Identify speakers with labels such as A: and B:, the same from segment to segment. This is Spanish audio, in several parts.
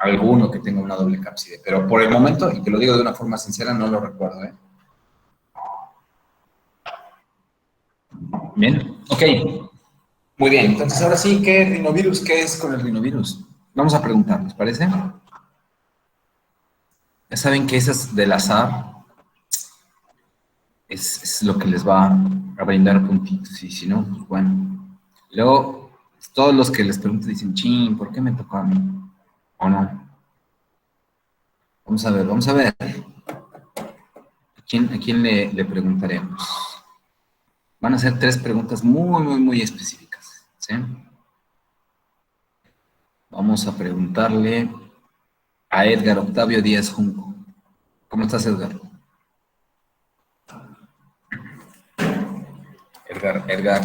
A: alguno que tenga una doble cápside, pero por el momento, y te lo digo de una forma sincera, no lo recuerdo, ¿eh? Bien, ok. Muy bien, entonces ahora sí, ¿qué rinovirus? ¿Qué es con el rinovirus? Vamos a preguntar, ¿les parece? Ya saben que esas del azar es lo que les va a brindar puntitos, y si no, pues bueno. Y luego, todos los que les preguntan dicen, chin, ¿por qué me tocó a mí? ¿O no? Vamos a ver, vamos a ver. ¿A quién le preguntaremos? Van a ser 3 preguntas muy, muy, muy específicas, ¿sí? Vamos a preguntarle a Edgar Octavio Díaz Junco. ¿Cómo estás, Edgar? Edgar.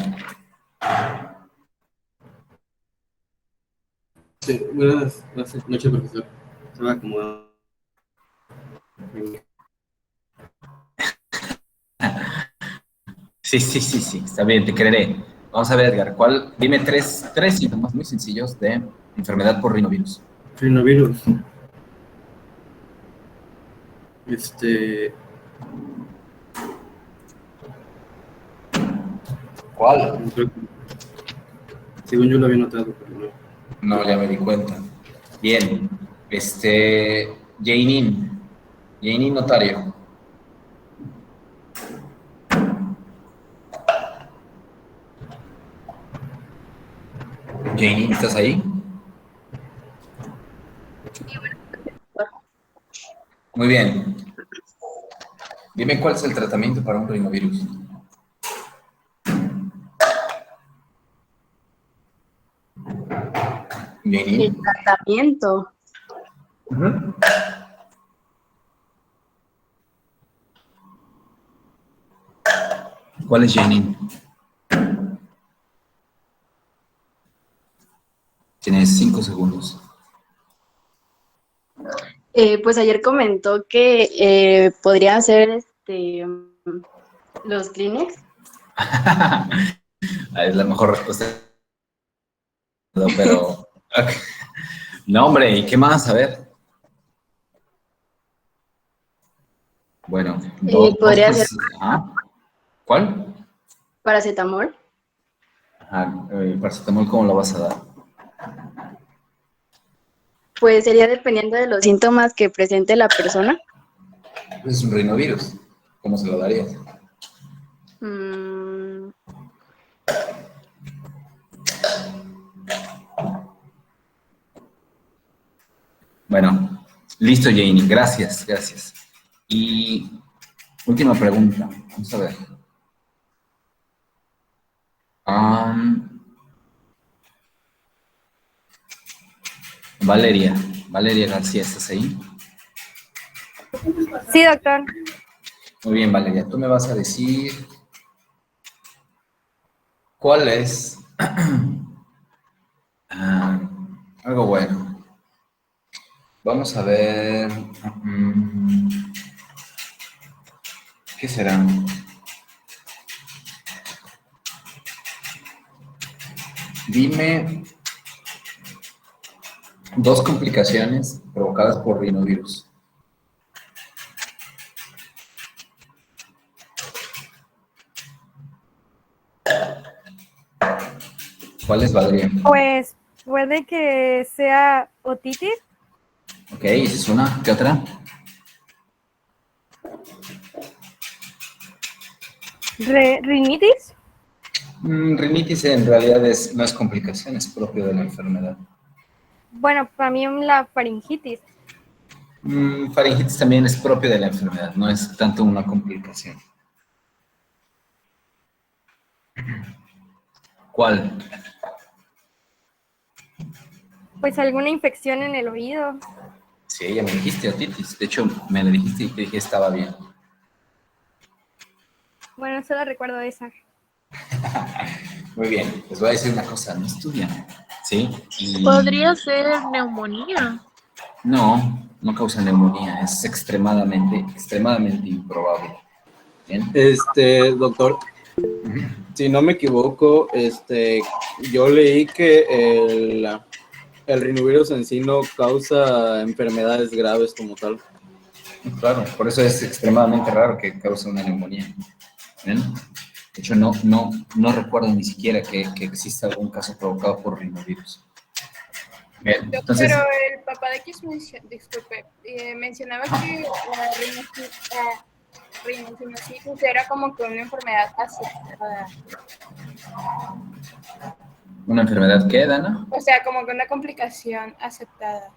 B: Sí, buenas noches, profesor. Estaba acomodando.
A: Sí, sí, sí, sí, está bien, te creeré. Vamos a ver, Edgar, dime tres síntomas muy sencillos de enfermedad por rinovirus.
B: Rinovirus. Este.
A: ¿Cuál?
B: Según yo lo había notado, pero no.
A: No, ya me di cuenta. Bien, Jainin Notario. Jainin, ¿estás ahí? Muy bien. Dime cuál es el tratamiento para un rinovirus.
C: El
A: Jainin.
C: tratamiento.
A: Uh-huh. ¿Cuál es Jainin? Tienes 5 segundos.
C: Pues ayer comentó que podría ser los Kleenex.
A: Es la mejor respuesta, pero... Okay. No, hombre, ¿y qué más? A ver. Bueno, dos,
C: Podría ser
A: pues... ¿Ah? ¿Cuál?
C: paracetamol.
A: Ajá, paracetamol, ¿cómo lo vas a dar?
C: Pues sería dependiendo de los síntomas que presente la persona.
A: Es un rinovirus. ¿Cómo se lo darías?
C: Mm,
A: Bueno, listo, Janie. Gracias, gracias. Y última pregunta. Vamos a ver. Valeria. Valeria García, ¿estás ahí?
D: Sí, doctor.
A: Muy bien, Valeria. Tú me vas a decir cuál es algo bueno. Vamos a ver. ¿Qué será? Dime 2 complicaciones provocadas por rinovirus. ¿Cuáles, Valeria?
D: Pues puede que sea otitis.
A: Ok, esa es una. ¿Qué otra?
D: Rinitis.
A: Rinitis en realidad no es complicación, es propio de la enfermedad.
D: Bueno, para mí la faringitis.
A: Faringitis también es propio de la enfermedad, no es tanto una complicación. ¿Cuál?
D: Pues alguna infección en el oído.
A: Sí, ya me dijiste otitis. De hecho, me la dijiste y te dije estaba bien.
D: Bueno, solo recuerdo esa.
A: Muy bien, les voy a decir una cosa, no estudian, ¿sí?
E: ¿Podría ser neumonía?
A: No, no causa neumonía, es extremadamente, extremadamente improbable. ¿Bien?
B: Doctor, si no me equivoco, yo leí que el rinovirus en sí no causa enfermedades graves como tal.
A: Claro, por eso es extremadamente raro que cause una neumonía. ¿Ven? De hecho, no recuerdo ni siquiera que exista algún caso provocado por rinovirus. Bien, entonces,
E: Pero el papá de X disculpe, mencionaba que la rinosinusitis era como que una enfermedad aceptada.
A: ¿una enfermedad qué, Dana?
E: O sea, como que una complicación aceptada.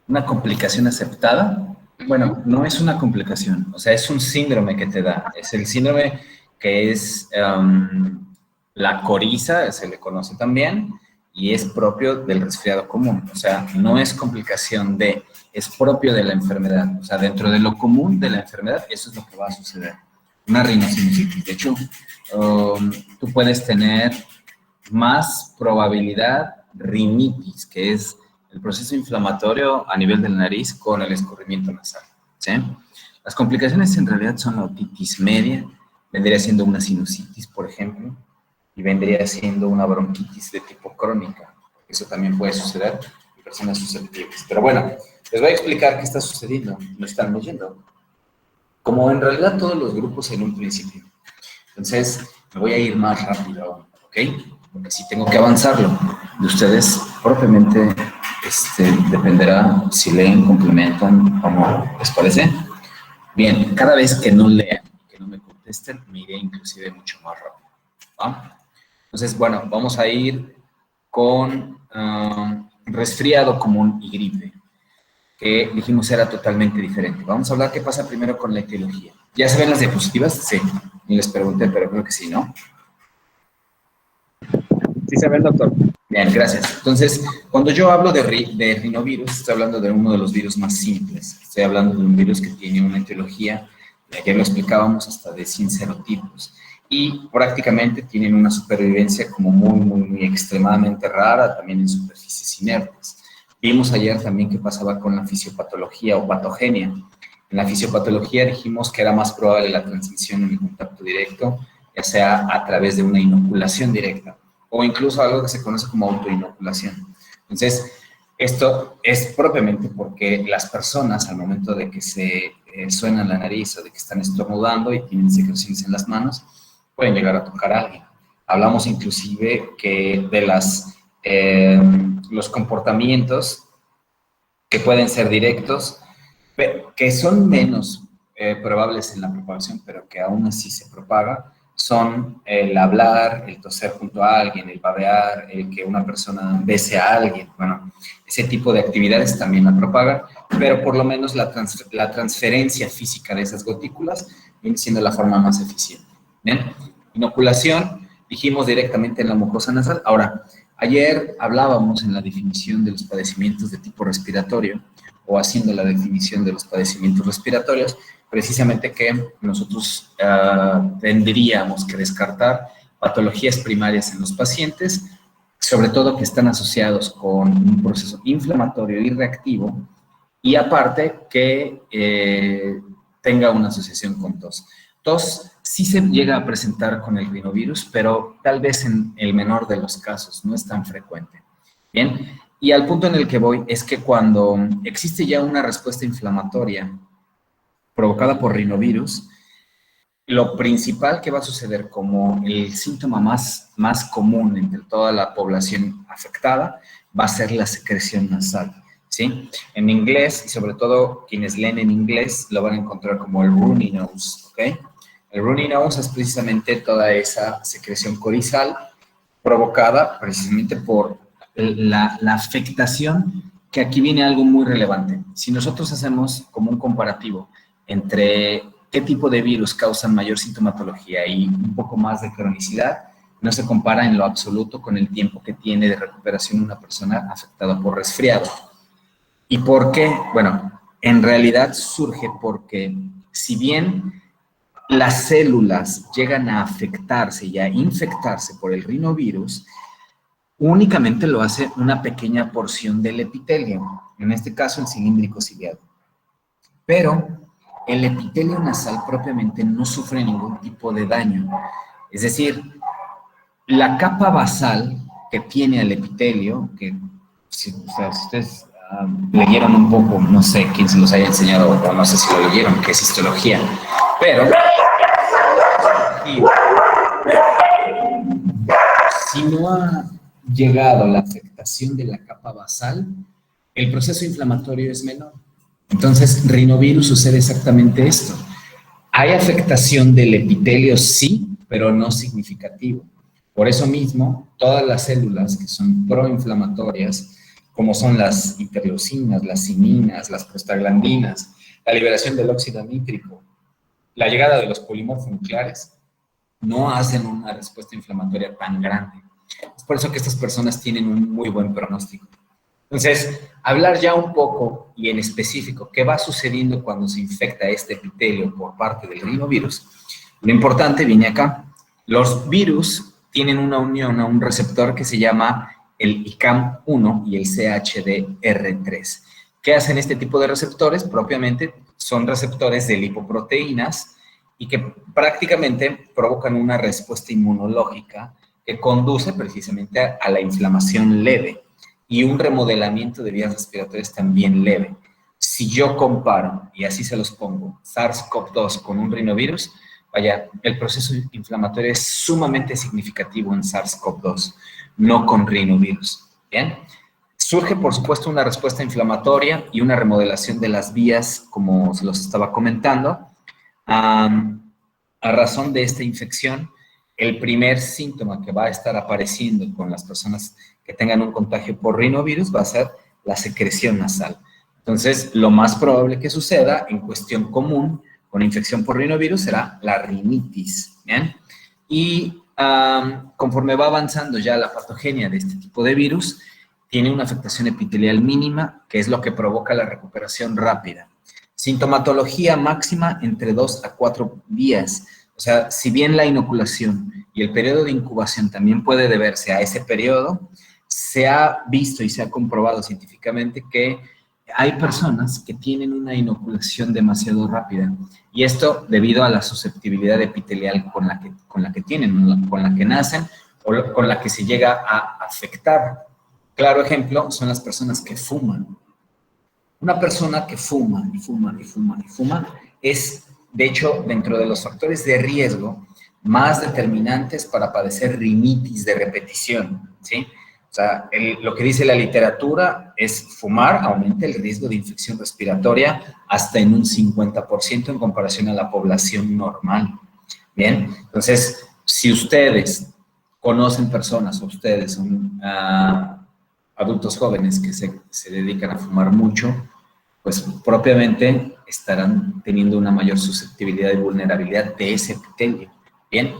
A: ¿Una complicación aceptada? Bueno, no es una complicación, o sea, es un síndrome que te da. Es el síndrome que es la coriza, se le conoce también, y es propio del resfriado común. O sea, no es complicación de, es propio de la enfermedad. O sea, dentro de lo común de la enfermedad, eso es lo que va a suceder. Una rinosinusitis. De hecho, tú puedes tener más probabilidad rinitis, que es el proceso inflamatorio a nivel de la nariz con el escurrimiento nasal, ¿sí? Las complicaciones en realidad son la otitis media, vendría siendo una sinusitis, por ejemplo, y vendría siendo una bronquitis de tipo crónica. Eso también puede suceder en personas susceptibles. Pero bueno, les voy a explicar qué está sucediendo. ¿Me están oyendo? Como en realidad todos los grupos en un principio. Entonces, me voy a ir más rápido, ¿ok? Porque sí tengo que avanzarlo. De ustedes propiamente dependerá si leen, complementan o no. ¿Les parece? Bien, cada vez que no lean, que no me contesten, me iré inclusive mucho más rápido, ¿va? Entonces, bueno, vamos a ir con resfriado común y gripe, que dijimos era totalmente diferente. Vamos a hablar qué pasa primero con la etiología. ¿Ya se ven las diapositivas? Sí, ni les pregunté, pero creo que sí, ¿no? Sí se ven, doctor. Bien, gracias. Entonces, cuando yo hablo de rinovirus, estoy hablando de uno de los virus más simples. Estoy hablando de un virus que tiene una etiología, ya lo explicábamos, hasta de 100 serotipos. Y prácticamente tienen una supervivencia como muy extremadamente rara, también en superficies inertes. Vimos ayer también qué pasaba con la fisiopatología o patogenia. En la fisiopatología dijimos que era más probable la transmisión en el contacto directo, ya sea a través de una inoculación directa, o incluso algo que se conoce como autoinoculación. Entonces, esto es propiamente porque las personas, al momento de que se suenan la nariz o de que están estornudando y tienen secreciones en las manos, pueden llegar a tocar a alguien. Hablamos inclusive que de los comportamientos que pueden ser directos, que son menos probables en la propagación, pero que aún así se propaga, son el hablar, el toser junto a alguien, el babear, el que una persona bese a alguien. Bueno, ese tipo de actividades también la propagan, pero por lo menos la transferencia física de esas gotículas viene siendo la forma más eficiente. ¿Bien? Inoculación, dijimos directamente en la mucosa nasal. Ahora, ayer hablábamos en la definición de los padecimientos de tipo respiratorio, o haciendo la definición de los padecimientos respiratorios, precisamente que nosotros tendríamos que descartar patologías primarias en los pacientes, sobre todo que están asociados con un proceso inflamatorio y reactivo, y aparte que tenga una asociación con tos. Tos sí se llega a presentar con el rinovirus, pero tal vez en el menor de los casos, no es tan frecuente. Bien, y al punto en el que voy es que cuando existe ya una respuesta inflamatoria provocada por rinovirus, lo principal que va a suceder como el síntoma más común entre toda la población afectada va a ser la secreción nasal, ¿sí? En inglés, y sobre todo quienes leen en inglés, lo van a encontrar como el runny nose, ¿ok? El runny nose es precisamente toda esa secreción corizal provocada precisamente por la afectación, que aquí viene algo muy relevante. Si nosotros hacemos como un comparativo entre qué tipo de virus causan mayor sintomatología y un poco más de cronicidad, no se compara en lo absoluto con el tiempo que tiene de recuperación una persona afectada por resfriado. ¿Y por qué? Bueno, en realidad surge porque si bien las células llegan a afectarse y a infectarse por el rinovirus, únicamente lo hace una pequeña porción del epitelio, en este caso el cilíndrico ciliado. Pero el epitelio nasal propiamente no sufre ningún tipo de daño. Es decir, la capa basal que tiene el epitelio, que si ustedes leyeron un poco, no sé quién se los haya enseñado, o no sé si lo leyeron, que es histología, pero si no ha llegado la afectación de la capa basal, el proceso inflamatorio es menor. Entonces, rinovirus sucede exactamente esto. Hay afectación del epitelio, sí, pero no significativo. Por eso mismo, todas las células que son proinflamatorias, como son las interleucinas, las ciminas, las prostaglandinas, la liberación del óxido nítrico, la llegada de los polimorfonucleares, no hacen una respuesta inflamatoria tan grande. Es por eso que estas personas tienen un muy buen pronóstico. Entonces, hablar ya un poco y en específico qué va sucediendo cuando se infecta este epitelio por parte del rinovirus. Lo importante viene acá. Los virus tienen una unión a un receptor que se llama el ICAM1 y el CHDR3. ¿Qué hacen este tipo de receptores? Propiamente son receptores de lipoproteínas y que prácticamente provocan una respuesta inmunológica que conduce precisamente a la inflamación leve y un remodelamiento de vías respiratorias también leve. Si yo comparo, y así se los pongo, SARS-CoV-2 con un rinovirus, vaya, el proceso inflamatorio es sumamente significativo en SARS-CoV-2, no con rinovirus. ¿Bien? Surge, por supuesto, una respuesta inflamatoria y una remodelación de las vías, como se los estaba comentando. A razón de esta infección, el primer síntoma que va a estar apareciendo con las personas que tengan un contagio por rinovirus va a ser la secreción nasal. Entonces, lo más probable que suceda en cuestión común con infección por rinovirus será la rinitis, ¿bien? Y conforme va avanzando ya la patogenia de este tipo de virus, tiene una afectación epitelial mínima, que es lo que provoca la recuperación rápida. Sintomatología máxima entre 2 a 4 días. O sea, si bien la inoculación y el periodo de incubación también puede deberse a ese periodo, se ha visto y se ha comprobado científicamente que hay personas que tienen una inoculación demasiado rápida. Y esto debido a la susceptibilidad epitelial con la que tienen, con la que nacen o con la que se llega a afectar. Claro ejemplo son las personas que fuman. Una persona que fuma y fuma y fuma y fuma es, de hecho, dentro de los factores de riesgo más determinantes para padecer rinitis de repetición, ¿sí? O sea, lo que dice la literatura es fumar aumenta el riesgo de infección respiratoria hasta en un 50% en comparación a la población normal. Bien, entonces, si ustedes conocen personas o ustedes son adultos jóvenes que se dedican a fumar mucho, pues propiamente estarán teniendo una mayor susceptibilidad y vulnerabilidad de ese epitelio. Bien.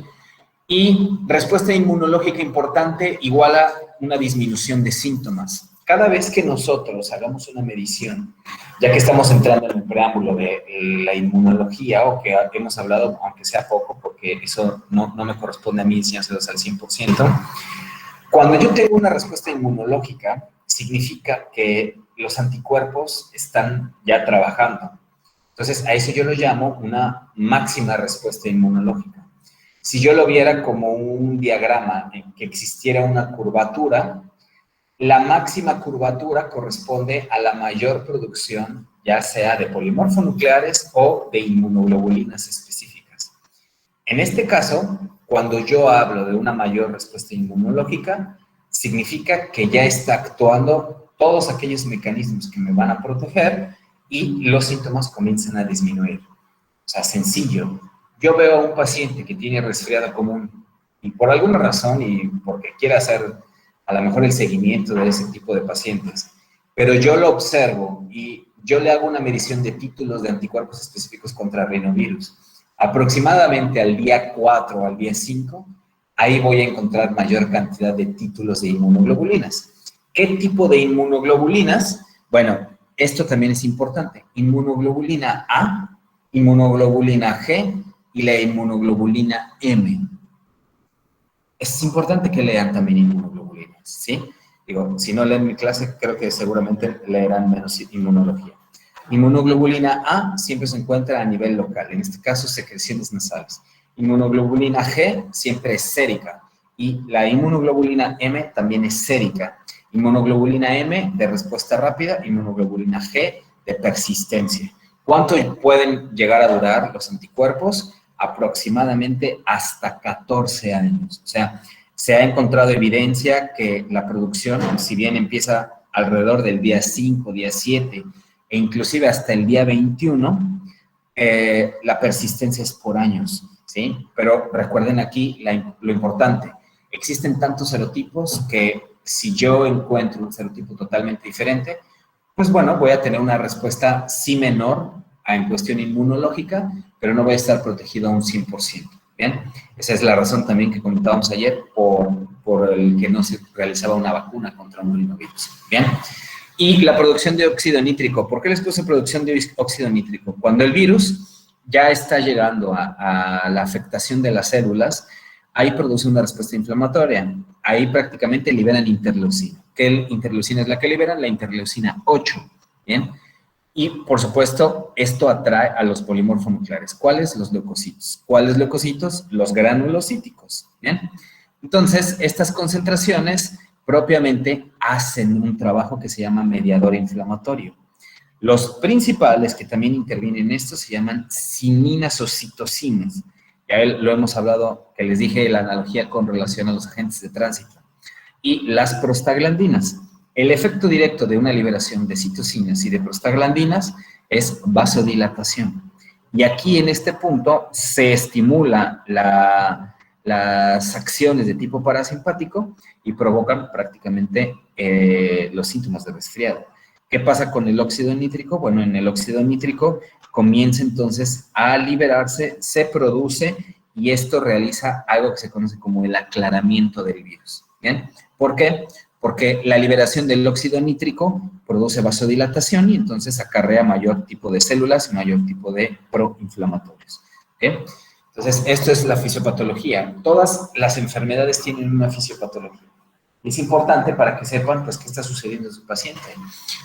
A: Y respuesta inmunológica importante igual a una disminución de síntomas. Cada vez que nosotros hagamos una medición, ya que estamos entrando en el preámbulo de la inmunología, o que hemos hablado, aunque sea poco, porque eso no me corresponde a mí enseñárselos al 100%, cuando yo tengo una respuesta inmunológica, significa que los anticuerpos están ya trabajando. Entonces, a eso yo lo llamo una máxima respuesta inmunológica. Si yo lo viera como un diagrama en que existiera una curvatura, la máxima curvatura corresponde a la mayor producción, ya sea de polimorfonucleares o de inmunoglobulinas específicas. En este caso, cuando yo hablo de una mayor respuesta inmunológica, significa que ya está actuando todos aquellos mecanismos que me van a proteger y los síntomas comienzan a disminuir. O sea, sencillo. Yo veo a un paciente que tiene resfriado común y por alguna razón y porque quiera hacer a lo mejor el seguimiento de ese tipo de pacientes, pero yo lo observo y yo le hago una medición de títulos de anticuerpos específicos contra rinovirus. Aproximadamente al día 4 o al día 5, ahí voy a encontrar mayor cantidad de títulos de inmunoglobulinas. ¿Qué tipo de inmunoglobulinas? Bueno, esto también es importante. Inmunoglobulina A, inmunoglobulina G y la inmunoglobulina M. Es importante que lean también inmunoglobulinas, ¿sí? Digo, si no leen mi clase, creo que seguramente leerán menos inmunología. Inmunoglobulina A siempre se encuentra a nivel local, en este caso secreciones nasales. Inmunoglobulina G siempre es sérica y la inmunoglobulina M también es sérica. Inmunoglobulina M de respuesta rápida, inmunoglobulina G de persistencia. ¿Cuánto pueden llegar a durar los anticuerpos? Aproximadamente hasta 14 años. O sea, se ha encontrado evidencia que la producción, si bien empieza alrededor del día 5, día 7, e inclusive hasta el día 21, la persistencia es por años, ¿sí? Pero recuerden aquí lo importante. Existen tantos serotipos que si yo encuentro un serotipo totalmente diferente, pues bueno, voy a tener una respuesta sí menor en cuestión inmunológica, pero no voy a estar protegido a un 100%. ¿Bien? Esa es la razón también que comentábamos ayer por el que no se realizaba una vacuna contra un rinovirus. ¿Bien? Y la producción de óxido nítrico. ¿Por qué les puse producción de óxido nítrico? Cuando el virus ya está llegando a la afectación de las células, ahí produce una respuesta inflamatoria. Ahí prácticamente liberan interleucina. ¿Qué interleucina es la que liberan? La interleucina 8. ¿Bien? Y, por supuesto, esto atrae a los polimorfonucleares. ¿Cuáles? Los leucocitos. ¿Cuáles leucocitos? Los granulocíticos. ¿Bien? Entonces, estas concentraciones propiamente hacen un trabajo que se llama mediador inflamatorio. Los principales que también intervienen en esto se llaman cininas o citocinas. Ya lo hemos hablado, que les dije la analogía con relación a los agentes de tránsito. Y las prostaglandinas. El efecto directo de una liberación de citocinas y de prostaglandinas es vasodilatación. Y aquí en este punto se estimula las acciones de tipo parasimpático y provocan prácticamente los síntomas de resfriado. ¿Qué pasa con el óxido nítrico? Bueno, en el óxido nítrico comienza entonces a liberarse, se produce y esto realiza algo que se conoce como el aclaramiento del virus. ¿Bien? ¿Por qué? Porque la liberación del óxido nítrico produce vasodilatación y entonces acarrea mayor tipo de células y mayor tipo de proinflamatorios. ¿Okay? Entonces, esto es la fisiopatología. Todas las enfermedades tienen una fisiopatología. Es importante para que sepan, pues, qué está sucediendo en su paciente.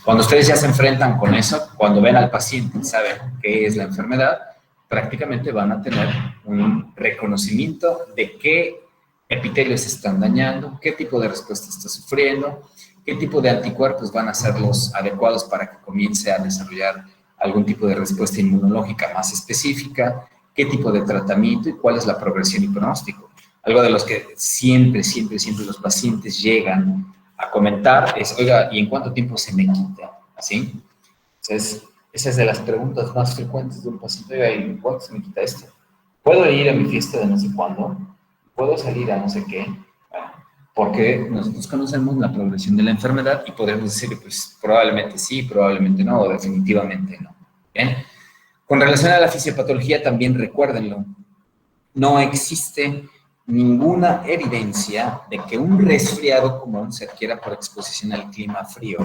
A: Cuando ustedes ya se enfrentan con eso, cuando ven al paciente y saben qué es la enfermedad, prácticamente van a tener un reconocimiento de qué epitelios se están dañando, qué tipo de respuesta está sufriendo, qué tipo de anticuerpos van a ser los adecuados para que comience a desarrollar algún tipo de respuesta inmunológica más específica, qué tipo de tratamiento y cuál es la progresión y pronóstico. Algo de los que siempre los pacientes llegan a comentar es, oiga, ¿y en cuánto tiempo se me quita? ¿Sí? Entonces, esa es de las preguntas más frecuentes de un paciente, oiga, ¿y en cuánto se me quita esto? ¿Puedo ir a mi fiesta de no sé cuándo? ¿Puedo salir a no sé qué? Bueno, porque nosotros conocemos la progresión de la enfermedad y podemos decir, pues, probablemente sí, probablemente no, o definitivamente no. ¿Bien? Con relación a la fisiopatología, también recuérdenlo, no existe ninguna evidencia de que un resfriado común se adquiera por exposición al clima frío,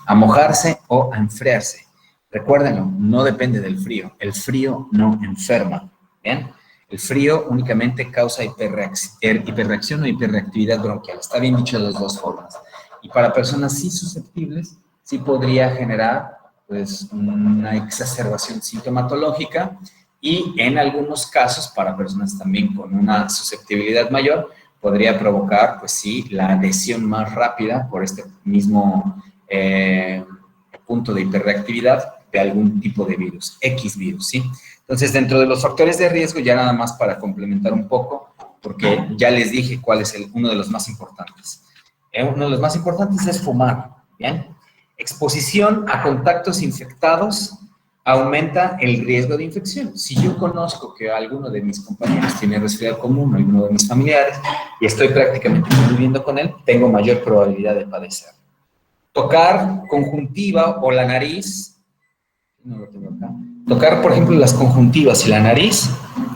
A: a mojarse o a enfriarse. Recuérdenlo, no depende del frío. El frío no enferma. ¿Bien? El frío únicamente causa hiperreacción o hiperreactividad bronquial. Está bien dicho de las dos formas. Y para personas sí susceptibles, sí podría generar pues, una exacerbación sintomatológica y en algunos casos, para personas también con una susceptibilidad mayor, podría provocar, pues sí, la adhesión más rápida por este mismo punto de hiperreactividad de algún tipo de virus, X virus, ¿sí? Entonces, dentro de los factores de riesgo, ya nada más para complementar un poco, porque ya les dije cuál es uno de los más importantes. Uno de los más importantes es fumar, ¿bien? Exposición a contactos infectados aumenta el riesgo de infección. Si yo conozco que alguno de mis compañeros tiene resfriado común, alguno de mis familiares, y estoy prácticamente conviviendo con él, tengo mayor probabilidad de padecer. Tocar conjuntiva o la nariz, no lo tengo acá. Tocar, por ejemplo, las conjuntivas y la nariz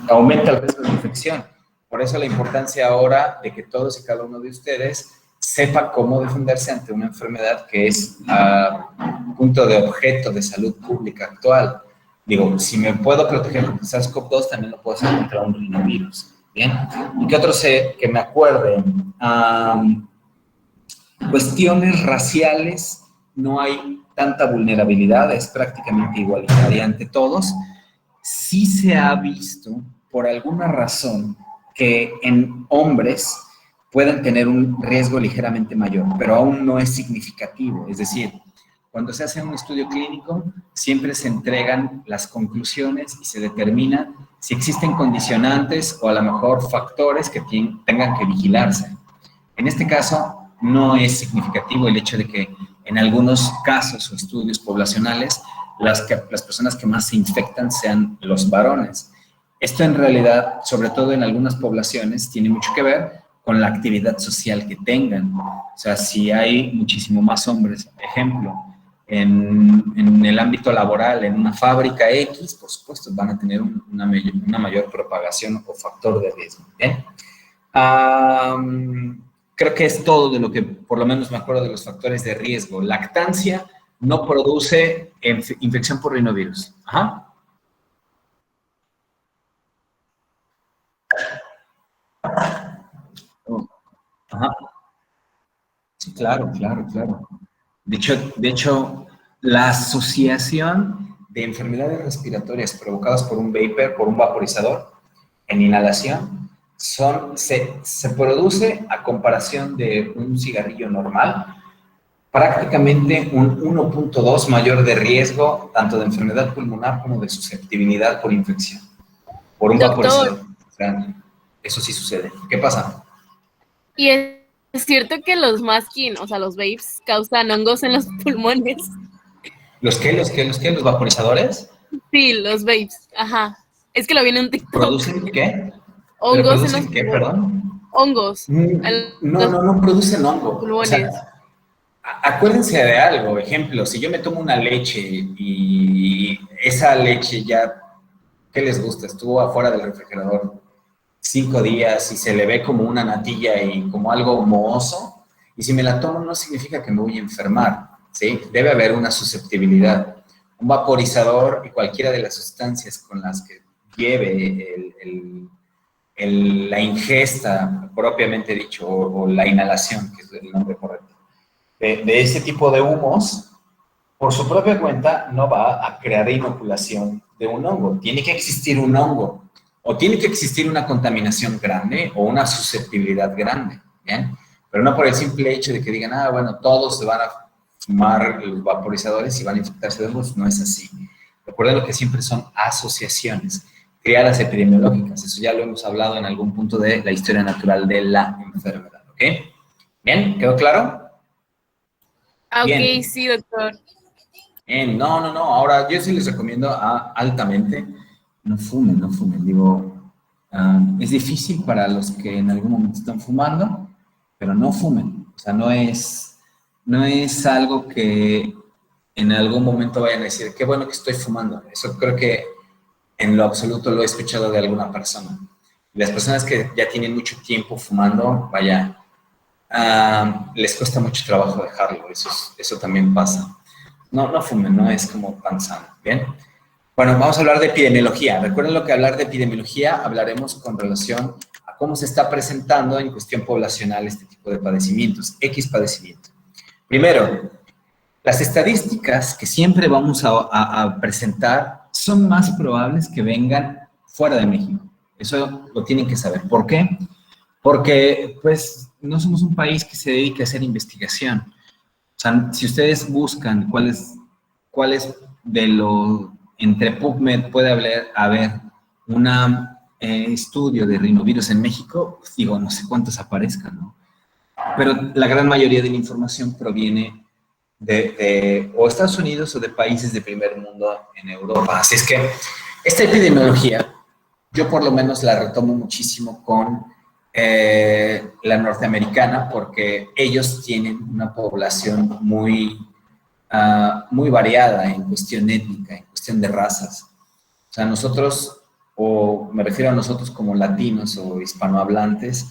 A: aumenta el riesgo de infección. Por eso la importancia ahora de que todos y cada uno de ustedes sepa cómo defenderse ante una enfermedad que es punto de objeto de salud pública actual. Digo, si me puedo proteger contra SARS-CoV-2, también lo puedo hacer contra un rinovirus. ¿Bien? ¿Y qué otro sé que me acuerde? Cuestiones raciales, no hay tanta vulnerabilidad, es prácticamente igualitaria ante todos. Sí se ha visto, por alguna razón, que en hombres pueden tener un riesgo ligeramente mayor, pero aún no es significativo. Es decir, cuando se hace un estudio clínico, siempre se entregan las conclusiones y se determina si existen condicionantes o a lo mejor factores que tengan que vigilarse. En este caso, no es significativo el hecho de que en algunos casos o estudios poblacionales las personas que más se infectan sean los varones. Esto en realidad, sobre todo en algunas poblaciones, tiene mucho que ver con la actividad social que tengan. O sea, si hay muchísimo más hombres, ejemplo, en el ámbito laboral, en una fábrica X, por supuesto, van a tener una mayor propagación o factor de riesgo. ¿Bien? Creo que es todo de lo que por lo menos me acuerdo de los factores de riesgo. Lactancia no produce infección por rinovirus. Ajá. Ajá. Sí, claro, claro, claro. De hecho, la asociación de enfermedades respiratorias provocadas por un vapor, por un vaporizador, en inhalación, se produce a comparación de un cigarrillo normal, prácticamente un 1.2 mayor de riesgo, tanto de enfermedad pulmonar como de susceptibilidad por infección, por un vaporizador. O sea, eso sí sucede. ¿Qué pasa?
F: Y es cierto que los masking, o sea, los vapes, causan hongos en los pulmones.
A: ¿Los qué? ¿Los vaporizadores?
F: Sí, los vapes, ajá. Es que lo vi en un TikTok.
A: ¿Producen qué?
F: Hongos
A: ¿Producen
F: en los
A: qué,
F: pulmones.
A: perdón?
F: Hongos.
A: No producen hongo.
F: Pulmones.
A: O sea, acuérdense de algo, ejemplo, si yo me tomo una leche y esa leche ya, ¿qué les gusta? Estuvo afuera del refrigerador 5 días y se le ve como una natilla y como algo mohoso, y si me la tomo no significa que me voy a enfermar, ¿sí? Debe haber una susceptibilidad. Un vaporizador y cualquiera de las sustancias con las que lleve la ingesta, propiamente dicho, o la inhalación, que es el nombre correcto, de ese tipo de humos, por su propia cuenta no va a crear inoculación de un hongo. Tiene que existir un hongo, o tiene que existir una contaminación grande o una susceptibilidad grande, ¿bien? Pero no por el simple hecho de que digan, bueno, todos se van a fumar los vaporizadores y van a infectarse de hongos. No es así. Recuerden que siempre son asociaciones criadas epidemiológicas. Eso ya lo hemos hablado en algún punto de la historia natural de la enfermedad, ¿ok? ¿Bien? ¿Quedó claro?
F: Ok, sí, doctor.
A: Bien, no. Ahora, yo sí les recomiendo altamente, no fumen. Digo, es difícil para los que en algún momento están fumando, pero no fumen. O sea, no es algo que en algún momento vayan a decir, qué bueno que estoy fumando. Eso creo que en lo absoluto lo he escuchado de alguna persona. Las personas que ya tienen mucho tiempo fumando, vaya, les cuesta mucho trabajo dejarlo. Eso también pasa. No fumen, no es como tan sano, ¿bien? Bueno, vamos a hablar de epidemiología. Recuerden lo que hablar de epidemiología, hablaremos con relación a cómo se está presentando en cuestión poblacional este tipo de padecimientos, X padecimiento. Primero, las estadísticas que siempre vamos a presentar son más probables que vengan fuera de México. Eso lo tienen que saber. ¿Por qué? Porque, pues, no somos un país que se dedique a hacer investigación. O sea, si ustedes buscan cuáles de los, entre PubMed puede haber un estudio de rinovirus en México, digo, no sé cuántos aparezcan, ¿no? Pero la gran mayoría de la información proviene de o Estados Unidos o de países de primer mundo en Europa. Así es que esta epidemiología, yo por lo menos la retomo muchísimo con la norteamericana, porque ellos tienen una población muy variada en cuestión étnica, en cuestión de razas. O sea, nosotros, o me refiero a nosotros como latinos o hispanohablantes,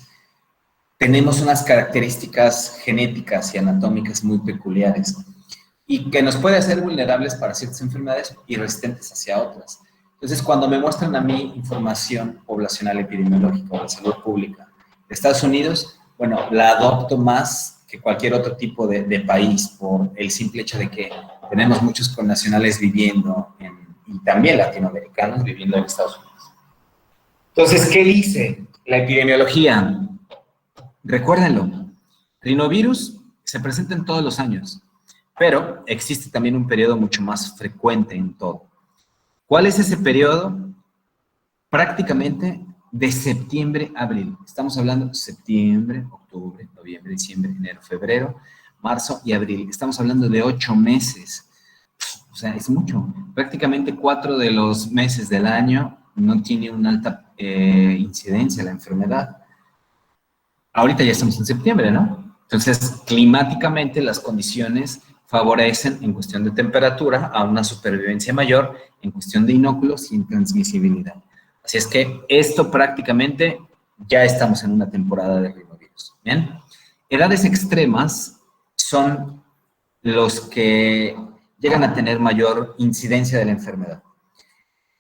A: tenemos unas características genéticas y anatómicas muy peculiares y que nos puede hacer vulnerables para ciertas enfermedades y resistentes hacia otras. Entonces, cuando me muestran a mí información poblacional epidemiológica o de salud pública de Estados Unidos, bueno, la adopto más que cualquier otro tipo de país por el simple hecho de que tenemos muchos connacionales viviendo y también latinoamericanos viviendo en Estados Unidos. Entonces, ¿qué dice la epidemiología? Recuérdenlo, rinovirus se presenta en todos los años, pero existe también un periodo mucho más frecuente en todo. ¿Cuál es ese periodo? Prácticamente de septiembre a abril. Estamos hablando de septiembre, octubre, noviembre, diciembre, enero, febrero, marzo y abril. Estamos hablando de 8 meses. O sea, es mucho. Prácticamente 4 de los meses del año no tiene una alta incidencia la enfermedad. Ahorita ya estamos en septiembre, ¿no? Entonces, climáticamente las condiciones favorecen en cuestión de temperatura a una supervivencia mayor, en cuestión de inóculos y en transmisibilidad. Así es que esto prácticamente ya estamos en una temporada de rinovirus. ¿Bien? Edades extremas son los que llegan a tener mayor incidencia de la enfermedad.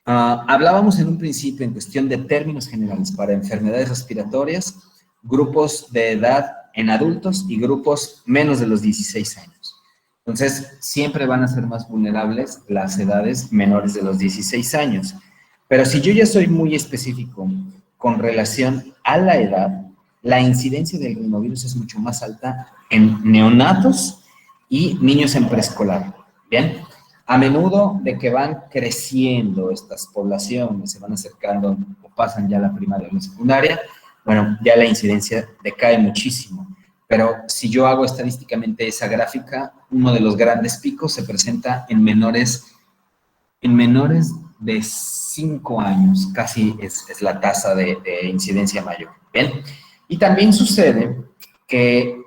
A: Hablábamos en un principio en cuestión de términos generales para enfermedades respiratorias, grupos de edad en adultos y grupos menos de los 16 años. Entonces, siempre van a ser más vulnerables las edades menores de los 16 años. Pero si yo ya soy muy específico con relación a la edad, la incidencia del rinovirus es mucho más alta en neonatos y niños en preescolar. ¿Bien? A menudo de que van creciendo estas poblaciones, se van acercando o pasan ya la primaria o la secundaria, bueno, ya la incidencia decae muchísimo. Pero si yo hago estadísticamente esa gráfica, uno de los grandes picos se presenta en menores de 5 años, casi es la tasa de incidencia mayor. ¿Bien? Y también sucede que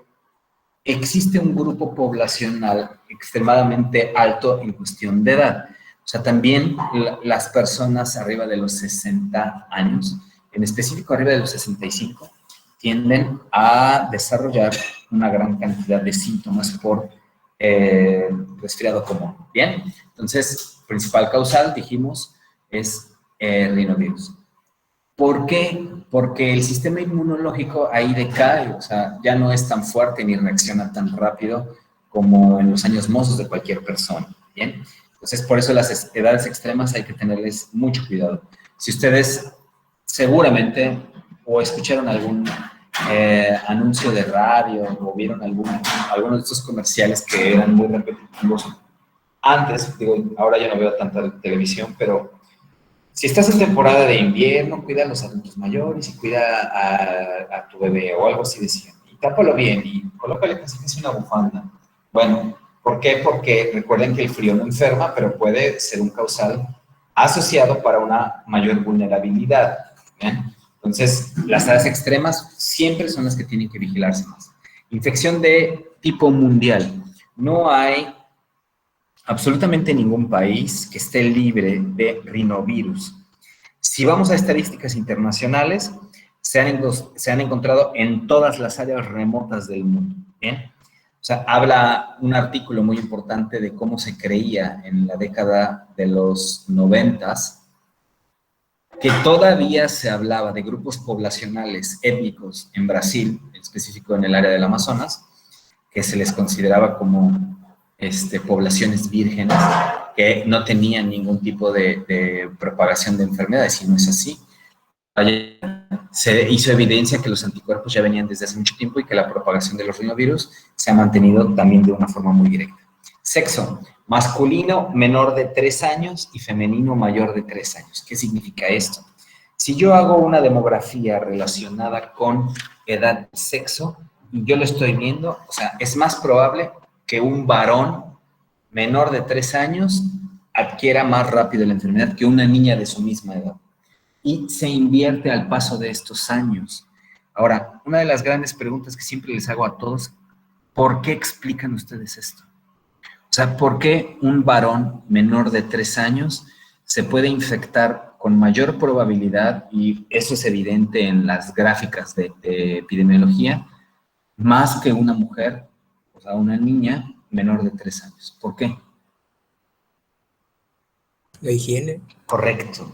A: existe un grupo poblacional extremadamente alto en cuestión de edad. O sea, también las personas arriba de los 60 años, en específico arriba de los 65, tienden a desarrollar una gran cantidad de síntomas por resfriado común. Bien, entonces, principal causal, dijimos, es rinovirus. ¿Por qué? Porque el sistema inmunológico ahí decae, o sea, ya no es tan fuerte ni reacciona tan rápido como en los años mozos de cualquier persona. Bien, entonces por eso las edades extremas hay que tenerles mucho cuidado. Si ustedes seguramente o escucharon algún anuncio de radio o vieron alguno de estos comerciales que eran muy repetitivos antes, digo, ahora ya no veo tanta televisión, pero si estás en temporada de invierno, cuida a los adultos mayores y cuida a tu bebé o algo así decían. Y tápalo bien y colócale casi que una bufanda. Bueno, ¿por qué? Porque recuerden que el frío no enferma, pero puede ser un causal asociado para una mayor vulnerabilidad. ¿Bien? Entonces, las edades extremas siempre son las que tienen que vigilarse más. Infección de tipo mundial. No hay absolutamente ningún país que esté libre de rinovirus. Si vamos a estadísticas internacionales, se han encontrado en todas las áreas remotas del mundo. ¿Bien? O sea, habla un artículo muy importante de cómo se creía en la década de los 90s que todavía se hablaba de grupos poblacionales étnicos en Brasil, en específico en el área del Amazonas, que se les consideraba como poblaciones vírgenes que no tenían ningún tipo de propagación de enfermedades, y no es así. Se hizo evidencia que los anticuerpos ya venían desde hace mucho tiempo y que la propagación de los rinovirus se ha mantenido también de una forma muy directa. Sexo, masculino menor de 3 años y femenino mayor de 3 años. ¿Qué significa esto? Si yo hago una demografía relacionada con edad y sexo, y yo lo estoy viendo, o sea, es más probable que un varón menor de 3 años adquiera más rápido la enfermedad que una niña de su misma edad. Y se invierte al paso de estos años. Ahora, una de las grandes preguntas que siempre les hago a todos, ¿por qué explican ustedes esto? O sea, ¿por qué un varón menor de 3 años se puede infectar con mayor probabilidad, y eso es evidente en las gráficas de epidemiología, más que una mujer, o sea, una niña menor de 3 años? ¿Por qué?
G: La higiene.
A: Correcto,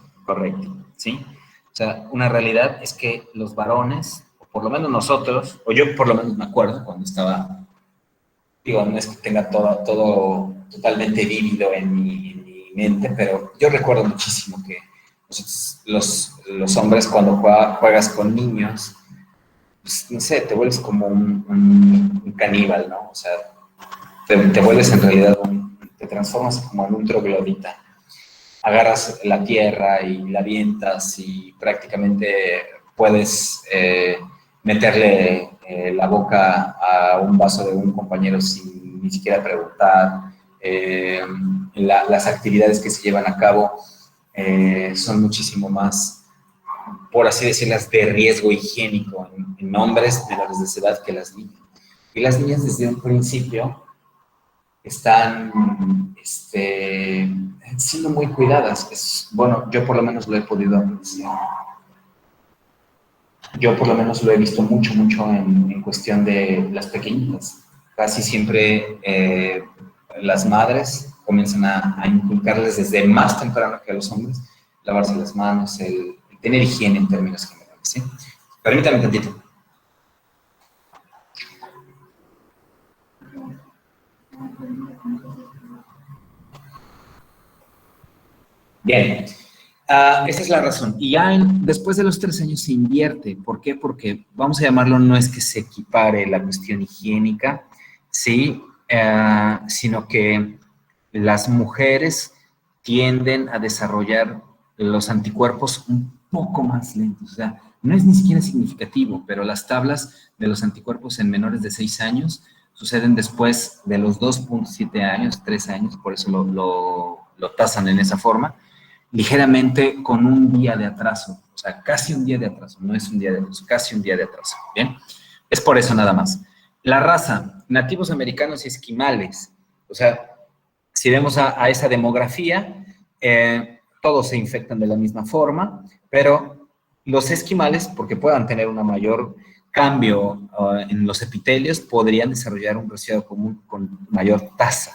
A: ¿sí? O sea, una realidad es que los varones, o por lo menos nosotros, o yo por lo menos me acuerdo cuando estaba, digo, no es que tenga todo totalmente vívido en mi mente, pero yo recuerdo muchísimo que nosotros, los hombres, cuando juegas con niños, pues, no sé, te vuelves como un caníbal, ¿no? O sea, te vuelves en realidad te transformas como en un troglodita. Agarras la tierra y la avientas y prácticamente puedes meterle la boca a un vaso de un compañero sin ni siquiera preguntar. Las actividades que se llevan a cabo son muchísimo más, por así decirlas, de riesgo higiénico en hombres menores de edad que las niñas. Y las niñas desde un principio están siendo muy cuidadas. Bueno, yo por lo menos lo he podido apreciar. Yo por lo menos lo he visto mucho en cuestión de las pequeñitas. Casi siempre las madres comienzan a inculcarles desde más temprano que a los hombres, lavarse las manos, el tener higiene en términos generales, ¿sí? Permítame tantito. Bien, esa es la razón. Y ya después de los 3 años se invierte. ¿Por qué? Porque, vamos a llamarlo, no es que se equipare la cuestión higiénica, ¿sí? Sino que las mujeres tienden a desarrollar los anticuerpos un poco más lentos. O sea, no es ni siquiera significativo, pero las tablas de los anticuerpos en menores de 6 años suceden después de los 2.7 años, 3 años, por eso lo tasan en esa forma, ligeramente con un día de atraso, o sea, casi un día de atraso, no es un día de atraso, casi un día de atraso, ¿bien? Es por eso nada más. La raza, nativos americanos y esquimales, o sea, si vemos a esa demografía, todos se infectan de la misma forma, pero los esquimales, porque puedan tener un mayor cambio en los epitelios, podrían desarrollar un resfriado común con mayor tasa.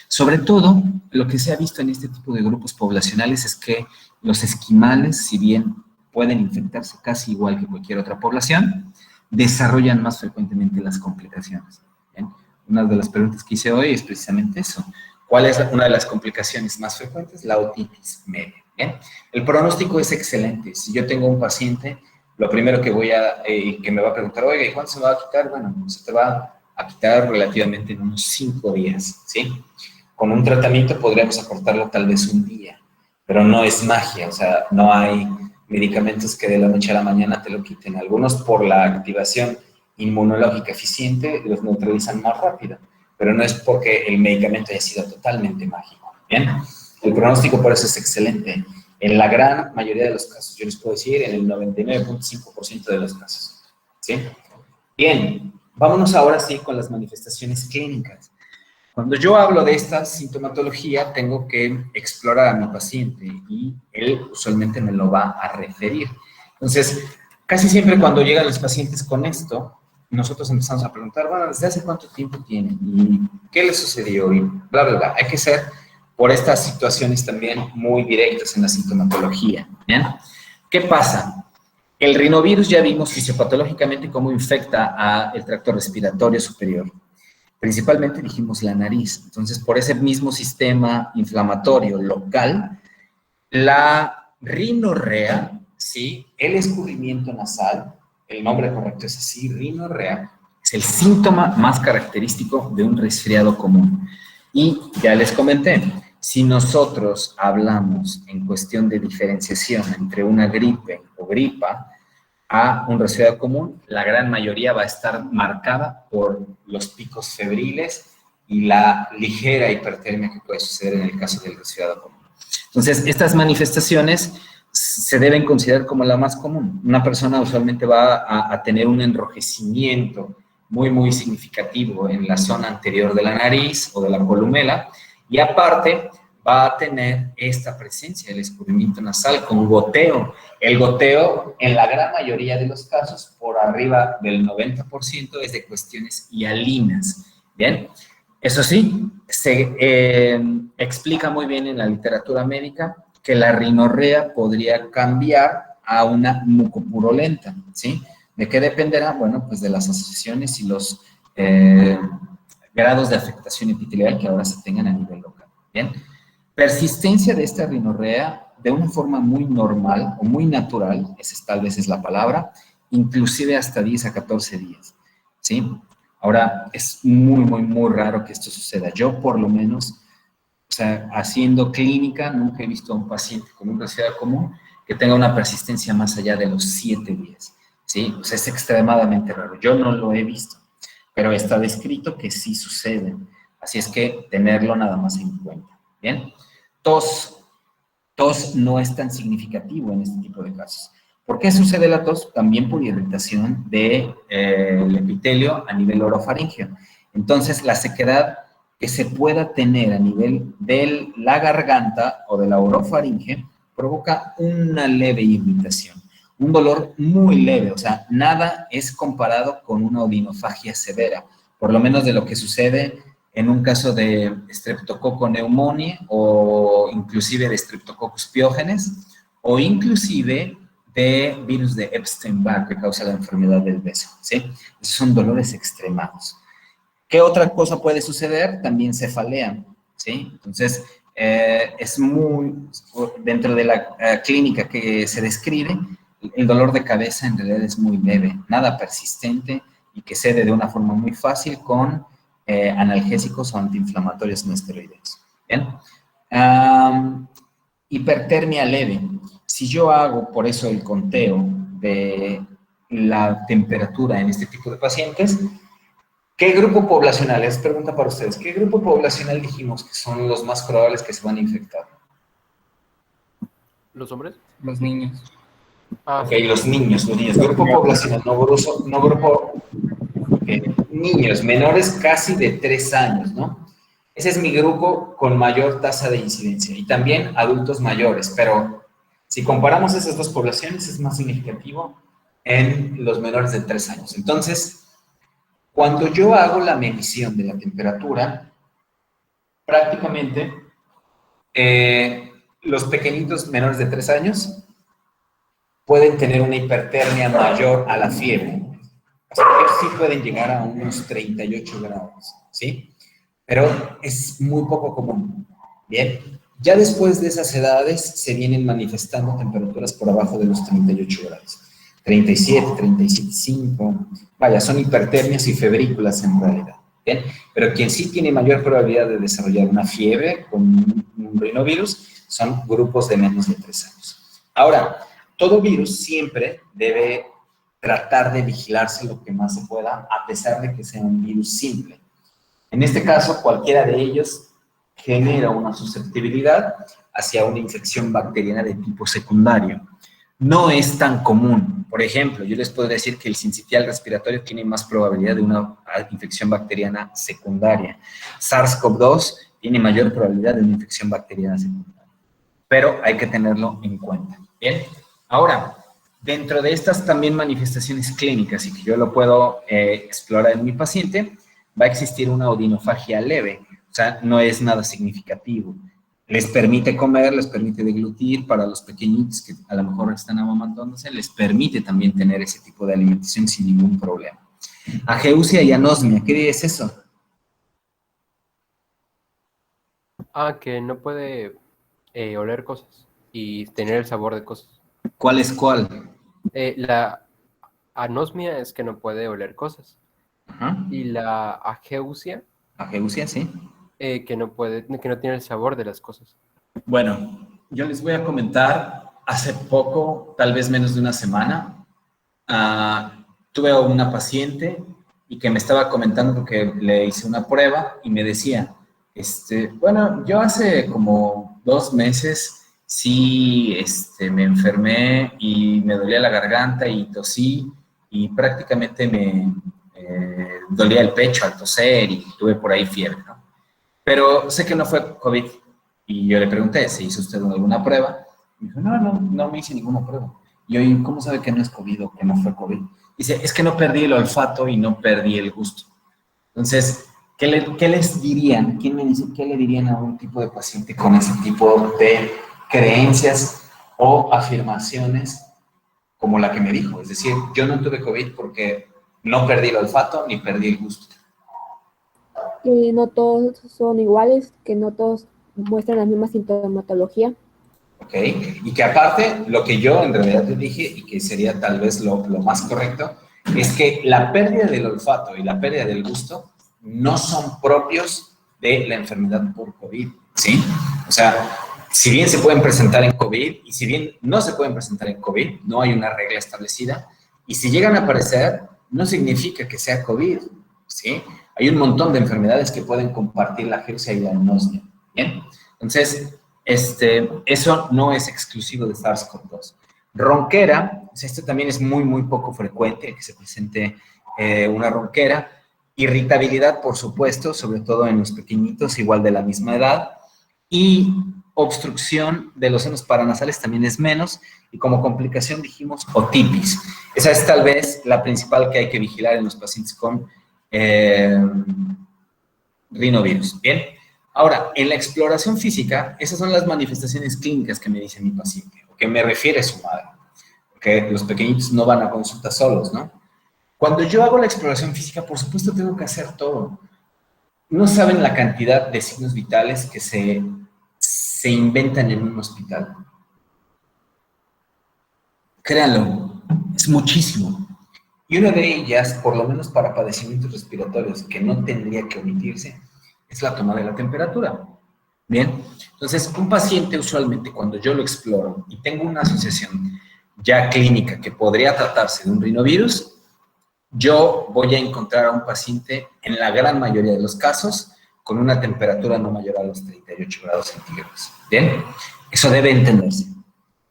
A: Sobre todo, lo que se ha visto en este tipo de grupos poblacionales es que los esquimales, si bien pueden infectarse casi igual que cualquier otra población, desarrollan más frecuentemente las complicaciones. ¿Bien? Una de las preguntas que hice hoy es precisamente eso. ¿Cuál es una de las complicaciones más frecuentes? La otitis media. ¿Bien? El pronóstico es excelente. Si yo tengo un paciente, lo primero que que me va a preguntar, oiga, ¿y cuánto se me va a quitar? Bueno, se te va a quitar relativamente en unos 5 días, ¿sí? Con un tratamiento podríamos acortarlo tal vez un día, pero no es magia, o sea, no hay medicamentos que de la noche a la mañana te lo quiten. Algunos por la activación inmunológica eficiente los neutralizan más rápido, pero no es porque el medicamento haya sido totalmente mágico, ¿bien? El pronóstico por eso es excelente. En la gran mayoría de los casos, yo les puedo decir, en el 99.5% de los casos, ¿sí? Bien, vámonos ahora sí con las manifestaciones clínicas. Cuando yo hablo de esta sintomatología, tengo que explorar a mi paciente y él usualmente me lo va a referir. Entonces, casi siempre cuando llegan los pacientes con esto, nosotros empezamos a preguntar, bueno, ¿desde hace cuánto tiempo tienen? ¿Y qué le sucedió? Y bla, bla, bla. Hay que ser por estas situaciones también muy directas en la sintomatología. ¿Bien? ¿Qué pasa? El rinovirus ya vimos fisiopatológicamente cómo infecta al tracto respiratorio superior. Principalmente dijimos la nariz. Entonces, por ese mismo sistema inflamatorio local, la rinorrea, ¿sí? El escurrimiento nasal, el nombre correcto es así, rinorrea, es el síntoma más característico de un resfriado común. Y ya les comenté, si nosotros hablamos en cuestión de diferenciación entre una gripe o gripa a un resfriado común, la gran mayoría va a estar marcada por los picos febriles y la ligera hipertermia que puede suceder en el caso del resfriado común. Entonces, estas manifestaciones se deben considerar como la más común. Una persona usualmente va a tener un enrojecimiento muy, muy significativo en la zona anterior de la nariz o de la columela, y aparte va a tener esta presencia, el escurrimiento nasal con goteo. El goteo, en la gran mayoría de los casos, por arriba del 90%, es de cuestiones hialinas. Bien, eso sí, se explica muy bien en la literatura médica que la rinorrea podría cambiar a una mucopurulenta, ¿sí? ¿De qué dependerá? Bueno, pues de las asociaciones y los grados de afectación epitelial que ahora se tengan a nivel local. Bien, persistencia de esta rinorrea de una forma muy normal o muy natural, esa tal vez es la palabra, inclusive hasta 10 a 14 días, ¿sí? Ahora, es muy, muy, muy raro que esto suceda. Yo, por lo menos, o sea, haciendo clínica, nunca he visto a un paciente con un resfriado común que tenga una persistencia más allá de los 7 días, ¿sí? O sea, es extremadamente raro. Yo no lo he visto, pero está descrito que sí sucede. Así es que tenerlo nada más en cuenta, ¿bien? Tos. Tos no es tan significativo en este tipo de casos. ¿Por qué sucede la tos? También por irritación del epitelio a nivel orofaringeo. Entonces, la sequedad que se pueda tener a nivel de la garganta o de la orofaringe provoca una leve irritación, un dolor muy leve, o sea, nada es comparado con una odinofagia severa, por lo menos de lo que sucede en un caso de Streptococcus pneumoniae o inclusive de Streptococcus pyogenes o inclusive de virus de Epstein-Barr que causa la enfermedad del beso, ¿sí? Esos son dolores extremados. ¿Qué otra cosa puede suceder? También cefalea, ¿sí? Entonces, es muy, dentro de la clínica que se describe, el dolor de cabeza en realidad es muy leve, nada persistente y que cede de una forma muy fácil con analgésicos o antiinflamatorios no esteroideos. ¿Bien? Hipertermia leve. Si yo hago por eso el conteo de la temperatura en este tipo de pacientes, ¿qué grupo poblacional? Es pregunta para ustedes. ¿Qué grupo poblacional dijimos que son los más probables que se van a infectar?
G: ¿Los hombres?
B: Los niños.
G: Ah,
A: Ok, los niños. Grupo poblacional, no grupo niños, menores casi de 3 años, ¿no? Ese es mi grupo con mayor tasa de incidencia. Y también adultos mayores, pero si comparamos esas dos poblaciones es más significativo en los menores de 3 años. Entonces, cuando yo hago la medición de la temperatura, prácticamente los pequeñitos menores de 3 años pueden tener una hipertermia mayor a la fiebre. Así que sí pueden llegar a unos 38 grados, ¿sí? Pero es muy poco común. Bien, ya después de esas edades se vienen manifestando temperaturas por abajo de los 38 grados. 37, 37,5. Vaya, son hipertermias y febrículas en realidad. ¿Bien? Pero quien sí tiene mayor probabilidad de desarrollar una fiebre con un rinovirus son grupos de menos de 3 años. Ahora, todo virus siempre debe tratar de vigilarse lo que más se pueda, a pesar de que sea un virus simple. En este caso, cualquiera de ellos genera una susceptibilidad hacia una infección bacteriana de tipo secundario. No es tan común. Por ejemplo, yo les puedo decir que el sincitial respiratorio tiene más probabilidad de una infección bacteriana secundaria. SARS-CoV-2 tiene mayor probabilidad de una infección bacteriana secundaria. Pero hay que tenerlo en cuenta. Bien, ahora, dentro de estas también manifestaciones clínicas y que yo lo puedo explorar en mi paciente, va a existir una odinofagia leve, o sea, no es nada significativo. Les permite comer, les permite deglutir para los pequeñitos que a lo mejor están amamantándose, les permite también tener ese tipo de alimentación sin ningún problema. Ageusia y anosmia, ¿qué es eso?
G: Que no puede oler cosas y tener el sabor de cosas.
A: ¿Cuál es cuál?
G: La anosmia es que no puede oler cosas.
A: Ajá.
G: Y la ageusia,
A: Ageusia, sí.
G: que no tiene el sabor de las cosas.
A: Bueno, yo les voy a comentar, hace poco, tal vez menos de una semana, tuve a una paciente y que me estaba comentando porque le hice una prueba y me decía, bueno, yo hace como 2 meses sí me enfermé y me dolía la garganta y tosí y prácticamente me dolía el pecho al toser y tuve por ahí fiebre, ¿no? Pero sé que no fue COVID. Y yo le pregunté, ¿se hizo usted alguna prueba? Y me dijo, no me hice ninguna prueba. Y yo, ¿y cómo sabe que no es COVID o que no fue COVID? Dice, es que no perdí el olfato y no perdí el gusto. Entonces, ¿qué les dirían? ¿Quién me dice qué le dirían a un tipo de paciente con ese tipo de creencias o afirmaciones como la que me dijo? Es decir, yo no tuve COVID porque no perdí el olfato ni perdí el gusto.
H: Que no todos son iguales, que no todos muestran la misma sintomatología.
A: ¿ok? Y que aparte, lo que yo en realidad te dije, y que sería tal vez lo más correcto, es que la pérdida del olfato y la pérdida del gusto no son propios de la enfermedad por COVID, ¿sí? O sea, si bien se pueden presentar en COVID y si bien no se pueden presentar en COVID, no hay una regla establecida, y si llegan a aparecer, no significa que sea COVID, ¿sí? Hay un montón de enfermedades que pueden compartir la geusia y la anosmia, ¿bien? Entonces, eso no es exclusivo de SARS-CoV-2. Ronquera, o sea, esto también es muy, muy poco frecuente que se presente una ronquera. Irritabilidad, por supuesto, sobre todo en los pequeñitos, igual de la misma edad. Y obstrucción de los senos paranasales también es menos. Y como complicación dijimos otitis. Esa es tal vez la principal que hay que vigilar en los pacientes con rinovirus. Bien. Ahora, en la exploración física, esas son las manifestaciones clínicas que me dice mi paciente, o que me refiere su madre, porque los pequeñitos no van a consulta solos, ¿no? Cuando yo hago la exploración física, por supuesto tengo que hacer todo. No saben la cantidad de signos vitales que se inventan en un hospital. Créanlo, es muchísimo. Y una de ellas, por lo menos para padecimientos respiratorios, que no tendría que omitirse, es la toma de la temperatura. Bien, entonces un paciente usualmente cuando yo lo exploro y tengo una asociación ya clínica que podría tratarse de un rinovirus, yo voy a encontrar a un paciente en la gran mayoría de los casos con una temperatura no mayor a los 38 grados centígrados. Bien, eso debe entenderse.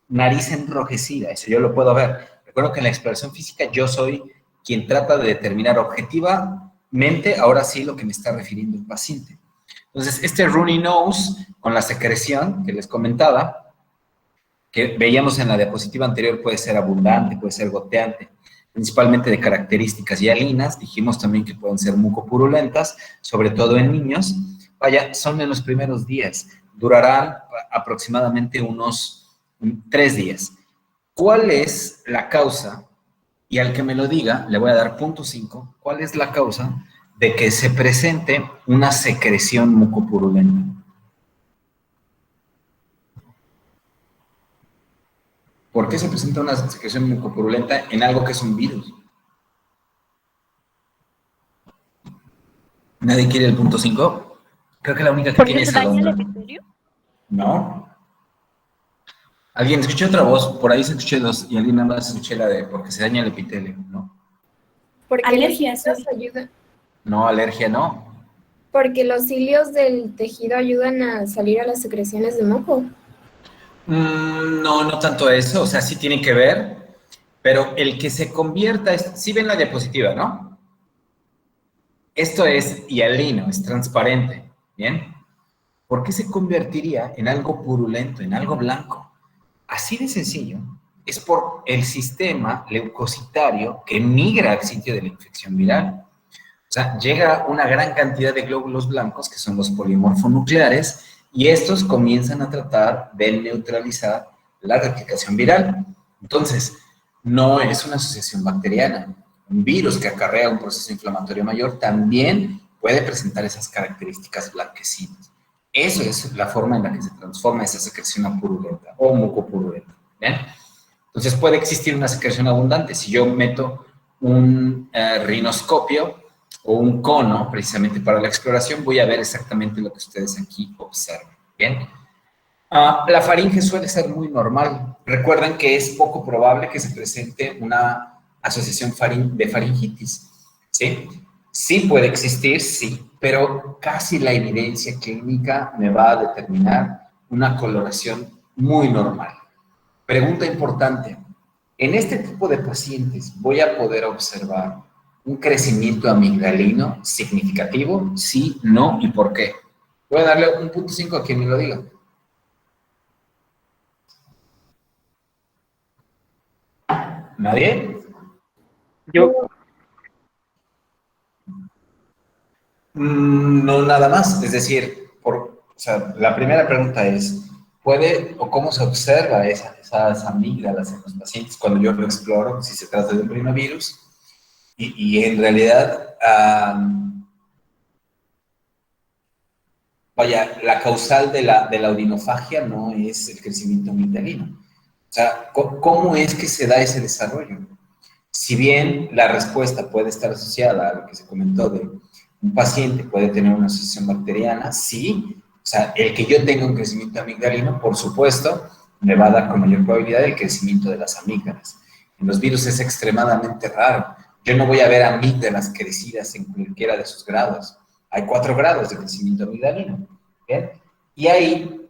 A: Nariz enrojecida, eso yo lo puedo ver. Recuerdo que en la exploración física yo soy quien trata de determinar objetivamente, ahora sí, lo que me está refiriendo el paciente. Entonces, este runny nose con la secreción que les comentaba, que veíamos en la diapositiva anterior, puede ser abundante, puede ser goteante, principalmente de características hialinas. Dijimos también que pueden ser mucopurulentas, sobre todo en niños. Vaya, son en los primeros días. Durarán aproximadamente unos 3 días. ¿Cuál es la causa? Y al que me lo diga, le voy a dar 0.5. ¿Cuál es la causa de que se presente una secreción mucopurulenta? ¿Por qué se presenta una secreción mucopurulenta en algo que es un virus? ¿Nadie quiere el 0.5? Creo que la única que
D: ¿Porque
A: tiene
D: se
A: es
D: daña el
A: Alondra.
D: epitelio?
A: ¿No? Alguien escuché otra voz, por ahí se escuché dos, y alguien nada más escuché la de porque se daña el epitelio, ¿no?
E: Porque
H: Alergia,
E: los cilios ayudan,
A: No, alergia no.
H: porque los cilios del tejido ayudan a salir a las secreciones de moco.
A: No, no tanto eso, o sea, sí tiene que ver, pero el que se convierta, sí ven la diapositiva, ¿no? Esto es hialino, es transparente, ¿bien? ¿Por qué se convertiría en algo purulento, en algo blanco? Así de sencillo, es por el sistema leucocitario que migra al sitio de la infección viral. O sea, llega una gran cantidad de glóbulos blancos, que son los polimorfonucleares, y estos comienzan a tratar de neutralizar la replicación viral. Entonces, no es una asociación bacteriana. Un virus que acarrea un proceso inflamatorio mayor también puede presentar esas características blanquecinas. Eso es la forma en la que se transforma esa secreción a purulenta o mucopurulenta. ¿Bien? Entonces, puede existir una secreción abundante. Si yo meto un rinoscopio o un cono, precisamente para la exploración, voy a ver exactamente lo que ustedes aquí observan. ¿Bien? La faringe suele ser muy normal. Recuerden que es poco probable que se presente una asociación de faringitis. ¿Sí? Sí puede existir, sí, pero casi la evidencia clínica me va a determinar una coloración muy normal. Pregunta importante. En este tipo de pacientes, ¿voy a poder observar un crecimiento amigdalino significativo? Sí, no, ¿y por qué? Voy a darle 1.5 a quien me lo diga. ¿Nadie?
B: Yo,
A: No, nada más. Es decir, o sea, la primera pregunta es, ¿puede o cómo se observa esas amígdalas en los pacientes cuando yo lo exploro, si se trata de un rinovirus? Y en realidad, vaya, la causal de la odinofagia no es el crecimiento amigdalino. O sea, ¿cómo es que se da ese desarrollo? Si bien la respuesta puede estar asociada a lo que se comentó de un paciente puede tener una asociación bacteriana, sí. O sea, el que yo tenga un crecimiento amigdalino, por supuesto, me va a dar con mayor probabilidad el crecimiento de las amígdalas. En los virus es extremadamente raro. Yo no voy a ver amígdalas crecidas en cualquiera de sus grados. Hay 4 grados de crecimiento amigdalino. ¿Bien? Y ahí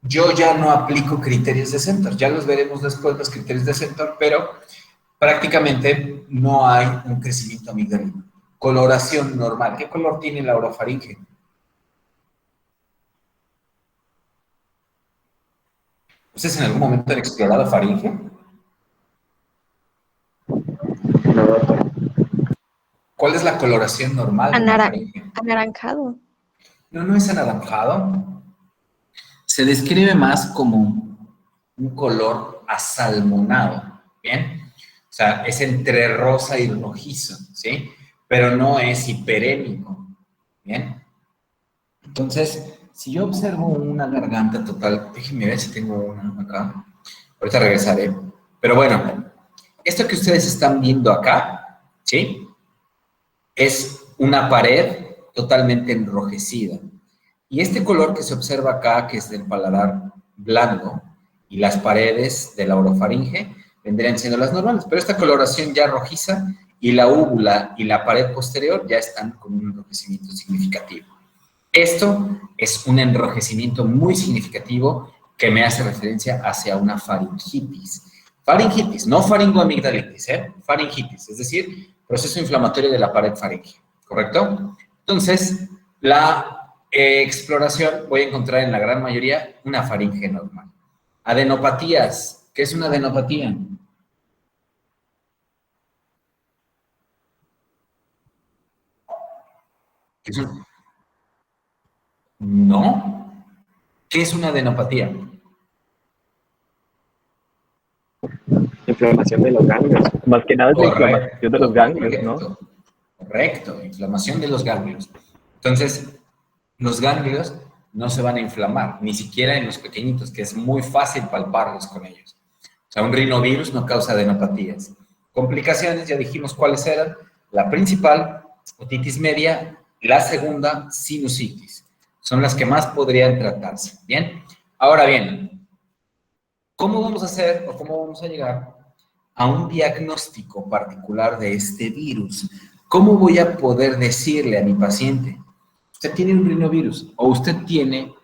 A: yo ya no aplico criterios de Centor. Ya los veremos después, los criterios de Centor, pero prácticamente no hay un crecimiento amigdalino. Coloración normal. ¿Qué color tiene la orofaringe? ¿Ustedes en algún momento han explorado faringe? ¿Cuál es la coloración normal de la faringe?
C: Anaranjado.
A: No, no es anaranjado. Se describe más como un color asalmonado, ¿bien? O sea, es entre rosa y rojizo, ¿sí? Pero no es hiperémico, ¿bien? Entonces, si yo observo una garganta total, déjenme ver si tengo una acá. Ahorita regresaré. Pero bueno, esto que ustedes están viendo acá, ¿sí? Es una pared totalmente enrojecida. Y este color que se observa acá, que es del paladar blando, y las paredes de la orofaringe, vendrían siendo las normales. Pero esta coloración ya rojiza, y la úvula y la pared posterior ya están con un enrojecimiento significativo. Esto es un enrojecimiento muy significativo que me hace referencia hacia una faringitis. Faringitis, no faringoamigdalitis, faringitis, es decir, proceso inflamatorio de la pared faríngea, ¿correcto? Entonces, la exploración voy a encontrar en la gran mayoría una faringe normal. Adenopatías, ¿qué es una adenopatía? ¿Qué es un... No. ¿Qué es una adenopatía?
I: Inflamación de los ganglios. Más que nada es la inflamación de los ganglios, ¿no?
A: Correcto, inflamación de los ganglios. Entonces, los ganglios no se van a inflamar, ni siquiera en los pequeñitos, que es muy fácil palparlos con ellos. O sea, un rinovirus no causa adenopatías. Complicaciones, ya dijimos cuáles eran. La principal, otitis media, la segunda, sinusitis. Son las que más podrían tratarse. ¿Bien? Ahora bien, ¿cómo vamos a hacer o cómo vamos a llegar a un diagnóstico particular de este virus? ¿Cómo voy a poder decirle a mi paciente, usted tiene un rinovirus o usted tiene,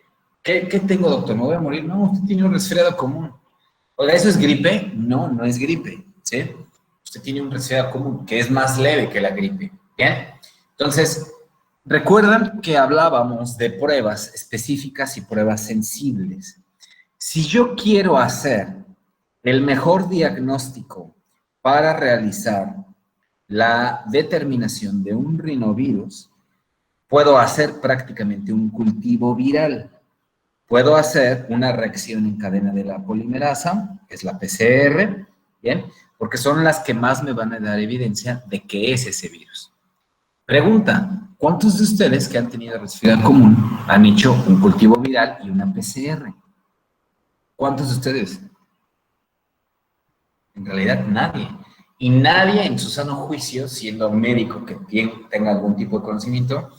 A: ¿qué tengo, doctor? ¿Me voy a morir? No, usted tiene un resfriado común. Oiga, ¿eso es gripe? No, no es gripe, ¿sí? Usted tiene un resfriado común que es más leve que la gripe, ¿bien? Entonces, recuerdan que hablábamos de pruebas específicas y pruebas sensibles. Si yo quiero hacer el mejor diagnóstico para realizar la determinación de un rinovirus, puedo hacer prácticamente un cultivo viral. Puedo hacer una reacción en cadena de la polimerasa, que es la PCR, ¿bien? Porque son las que más me van a dar evidencia de que es ese virus. Pregunta, ¿cuántos de ustedes que han tenido resfriado común han hecho un cultivo viral y una PCR? ¿Cuántos de ustedes? En realidad, nadie. Y nadie en su sano juicio, siendo médico que tenga algún tipo de conocimiento,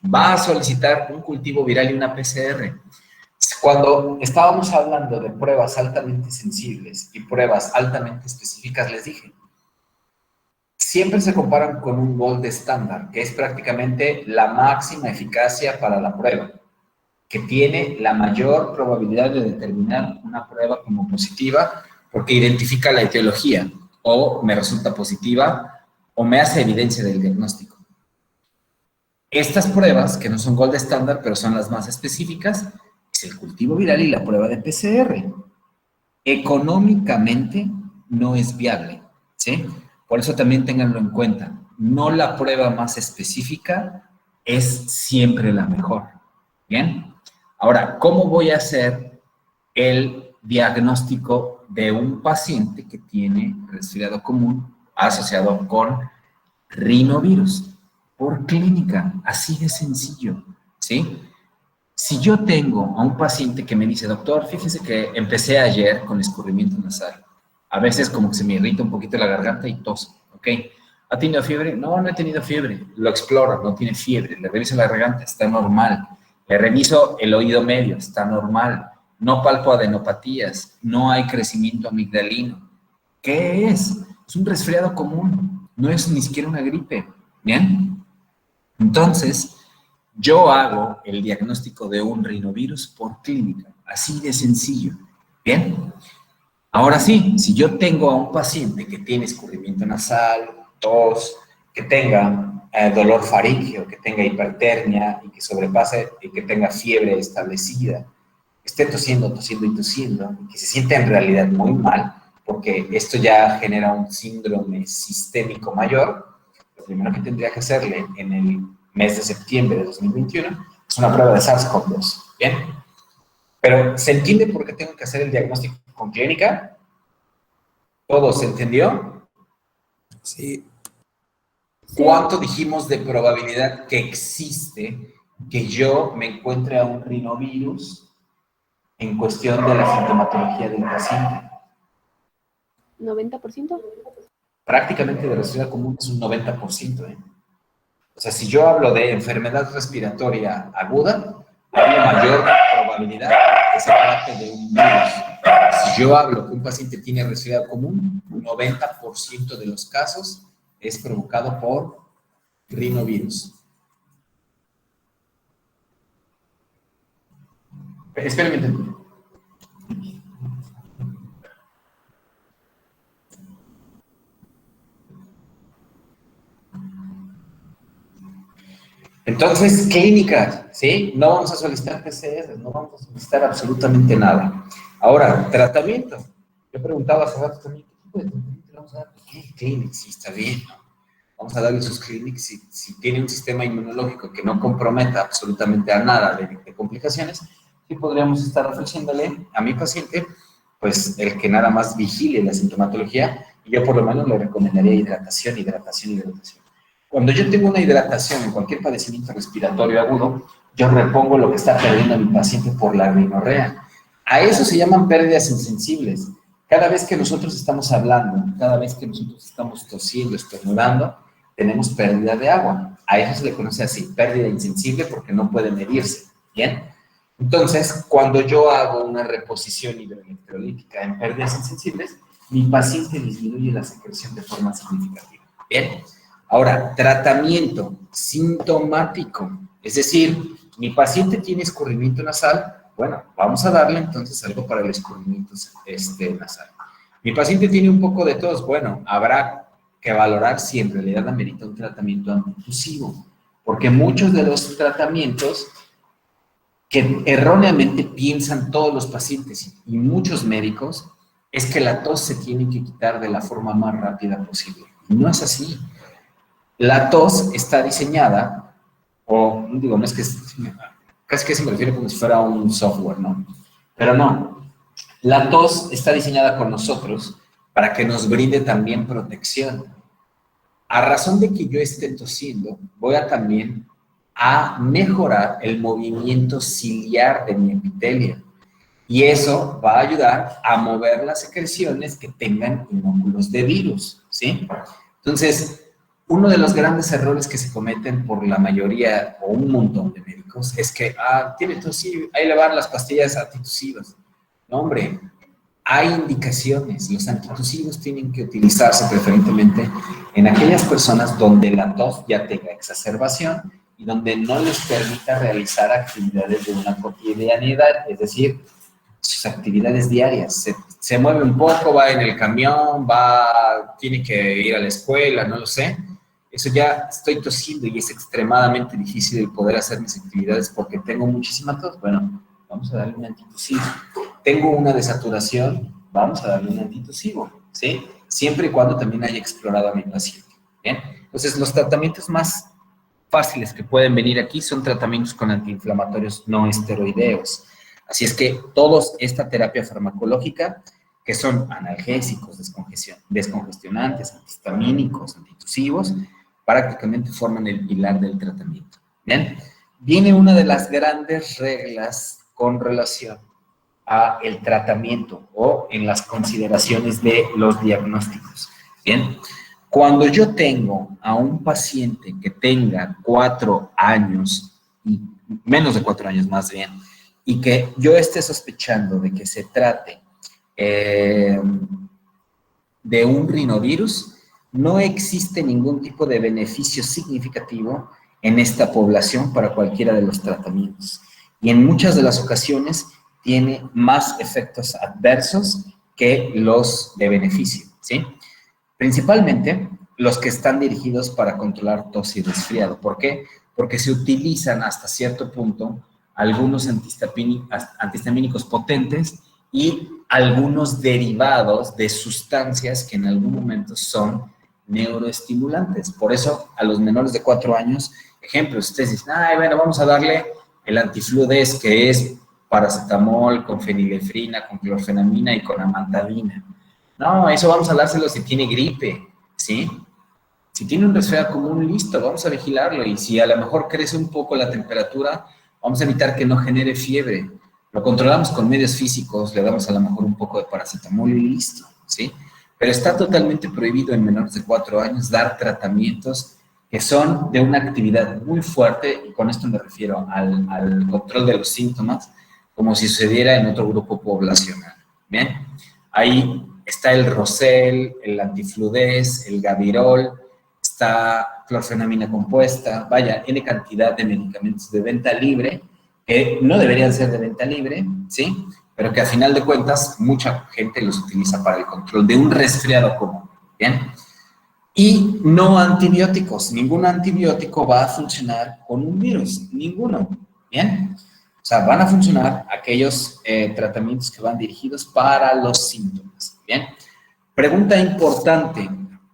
A: va a solicitar un cultivo viral y una PCR. Cuando estábamos hablando de pruebas altamente sensibles y pruebas altamente específicas, les dije, siempre se comparan con un gold estándar, que es prácticamente la máxima eficacia para la prueba, que tiene la mayor probabilidad de determinar una prueba como positiva porque identifica la etiología, o me resulta positiva, o me hace evidencia del diagnóstico. Estas pruebas, que no son gold estándar, pero son las más específicas, es el cultivo viral y la prueba de PCR. Económicamente no es viable, ¿sí? Por eso también ténganlo en cuenta. No la prueba más específica es siempre la mejor, ¿bien? Ahora, ¿cómo voy a hacer el diagnóstico de un paciente que tiene resfriado común asociado con rinovirus? Por clínica, así de sencillo, ¿sí? Si yo tengo a un paciente que me dice, doctor, fíjese que empecé ayer con escurrimiento nasal. A veces como que se me irrita un poquito la garganta y tos, ¿ok? ¿Ha tenido fiebre? No, no he tenido fiebre. Lo exploro, no tiene fiebre. Le reviso la garganta, está normal. Le reviso el oído medio, está normal. No palpo adenopatías, no hay crecimiento amigdalino. ¿Qué es? Es un resfriado común, no es ni siquiera una gripe, ¿bien? Entonces, yo hago el diagnóstico de un rinovirus por clínica, así de sencillo, ¿bien? Ahora sí, si yo tengo a un paciente que tiene escurrimiento nasal, tos, que tenga dolor faríngeo, que tenga hipertermia y que sobrepase y que tenga fiebre establecida, esté tosiendo, tosiendo y tosiendo, y que se sienta en realidad muy mal, porque esto ya genera un síndrome sistémico mayor, lo primero que tendría que hacerle en el mes de septiembre de 2021 es una prueba de SARS-CoV-2, ¿bien? Pero, ¿se entiende por qué tengo que hacer el diagnóstico con clínica? ¿Todo se entendió?
B: Sí.
A: ¿Cuánto dijimos de probabilidad que existe que yo me encuentre a un rinovirus en cuestión de la sintomatología del paciente?
F: 90%.
A: Prácticamente de resfriado común es un 90%, ¿eh? O sea, si yo hablo de enfermedad respiratoria aguda, hay una mayor probabilidad que se trate de un virus. Si yo hablo que un paciente tiene resfriado común, un 90% de los casos es provocado por rinovirus. Espérenme un momento. Entonces, clínicas, ¿sí? No vamos a solicitar PCR, no vamos a solicitar absolutamente nada. Ahora, tratamiento. Yo preguntaba hace rato también, ¿qué tipo de tratamiento le vamos a dar? Clinics, sí, está bien, ¿no? Vamos a darle sus clinics si tiene un sistema inmunológico que no comprometa absolutamente a nada de complicaciones, y podríamos estar ofreciéndole a mi paciente, pues, el que nada más vigile la sintomatología, y yo por lo menos le recomendaría hidratación, hidratación, hidratación. Cuando yo tengo una hidratación en cualquier padecimiento respiratorio agudo, yo repongo lo que está perdiendo mi paciente por la rinorrea. A eso se llaman pérdidas insensibles. Cada vez que nosotros estamos hablando, cada vez que nosotros estamos tosiendo, estornudando, tenemos pérdida de agua. A eso se le conoce así, pérdida insensible, porque no puede medirse, ¿bien? Entonces, cuando yo hago una reposición hidroelectrolítica en pérdidas insensibles, mi paciente disminuye la secreción de forma significativa, ¿bien? Ahora, tratamiento sintomático, es decir, mi paciente tiene escurrimiento nasal, bueno, vamos a darle entonces algo para el escurrimiento nasal. Mi paciente tiene un poco de tos, bueno, habrá que valorar si en realidad amerita un tratamiento antitusivo, porque muchos de los tratamientos que erróneamente piensan todos los pacientes y muchos médicos es que la tos se tiene que quitar de la forma más rápida posible. Y no es así. La tos está diseñada, o digo, no es que, casi que se me refiere como si fuera un software, ¿no? Pero no, la tos está diseñada con nosotros para que nos brinde también protección. A razón de que yo esté tosiendo, voy a también a mejorar el movimiento ciliar de mi epitelio. Y eso va a ayudar a mover las secreciones que tengan inóculos de virus, ¿sí? Entonces, uno de los grandes errores que se cometen por la mayoría o un montón de médicos es que, tiene tos, sí, ahí le van las pastillas antitusivas. No, hombre, hay indicaciones. Los antitusivos tienen que utilizarse preferentemente en aquellas personas donde la tos ya tenga exacerbación y donde no les permita realizar actividades de una cotidianidad, es decir, sus actividades diarias. Se mueve un poco, va en el camión, tiene que ir a la escuela, no lo sé. Eso ya estoy tosiendo y es extremadamente difícil el poder hacer mis actividades porque tengo muchísima tos. Bueno, vamos a darle un antitusivo. Tengo una desaturación, vamos a darle un antitusivo, ¿sí? Siempre y cuando también haya explorado a mi paciente, ¿bien? Entonces, los tratamientos más fáciles que pueden venir aquí son tratamientos con antiinflamatorios no esteroideos. Así es que todos esta terapia farmacológica, que son analgésicos, descongestionantes, antihistamínicos, antitusivos, prácticamente forman el pilar del tratamiento. ¿Bien? viene una de las grandes reglas con relación a el tratamiento o en las consideraciones de los diagnósticos. Bien, cuando yo tengo a un paciente que tenga 4 años, y menos de 4 años más bien, y que yo esté sospechando de que se trate de un rinovirus, no existe ningún tipo de beneficio significativo en esta población para cualquiera de los tratamientos. Y en muchas de las ocasiones tiene más efectos adversos que los de beneficio, ¿sí? Principalmente los que están dirigidos para controlar tos y resfriado. ¿Por qué? Porque se utilizan hasta cierto punto algunos antihistamínicos potentes y algunos derivados de sustancias que en algún momento son neuroestimulantes. Por eso, a los menores de 4 años, ejemplos, ustedes dicen, ay, bueno, vamos a darle el antifludes, que es paracetamol con fenilefrina, con clorfenamina y con amantadina. No, eso vamos a dárselo si tiene gripe, ¿sí? Si tiene un resfriado común, listo, vamos a vigilarlo. Y si a lo mejor crece un poco la temperatura, vamos a evitar que no genere fiebre. Lo controlamos con medios físicos, le damos a lo mejor un poco de paracetamol y listo, ¿sí? Pero está totalmente prohibido en menores de 4 años dar tratamientos que son de una actividad muy fuerte, y con esto me refiero al control de los síntomas, como si sucediera en otro grupo poblacional. Bien, ahí está el Rosel, el antifludez, el Gavirol, está clorfenamina compuesta, vaya, tiene cantidad de medicamentos de venta libre que no deberían ser de venta libre, ¿sí? Pero que a final de cuentas mucha gente los utiliza para el control de un resfriado común, ¿bien? Y no antibióticos, ningún antibiótico va a funcionar con un virus, ninguno, ¿bien? O sea, van a funcionar aquellos tratamientos que van dirigidos para los síntomas, ¿bien? Pregunta importante,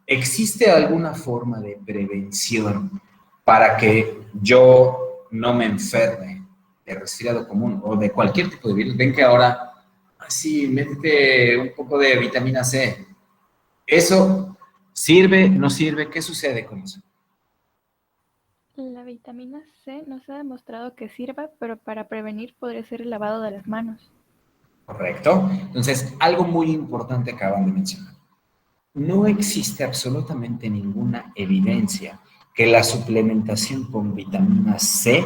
A: ¿existe alguna forma de prevención para que yo no me enferme de resfriado común o de cualquier tipo de virus? Ven que ahora, así, métete un poco de vitamina C. ¿Eso sirve, no sirve? ¿Qué sucede con eso?
J: La vitamina C no se ha demostrado que sirva, pero para prevenir podría ser el lavado de las manos.
A: Correcto. Entonces, algo muy importante acaban de mencionar. No existe absolutamente ninguna evidencia que la suplementación con vitamina C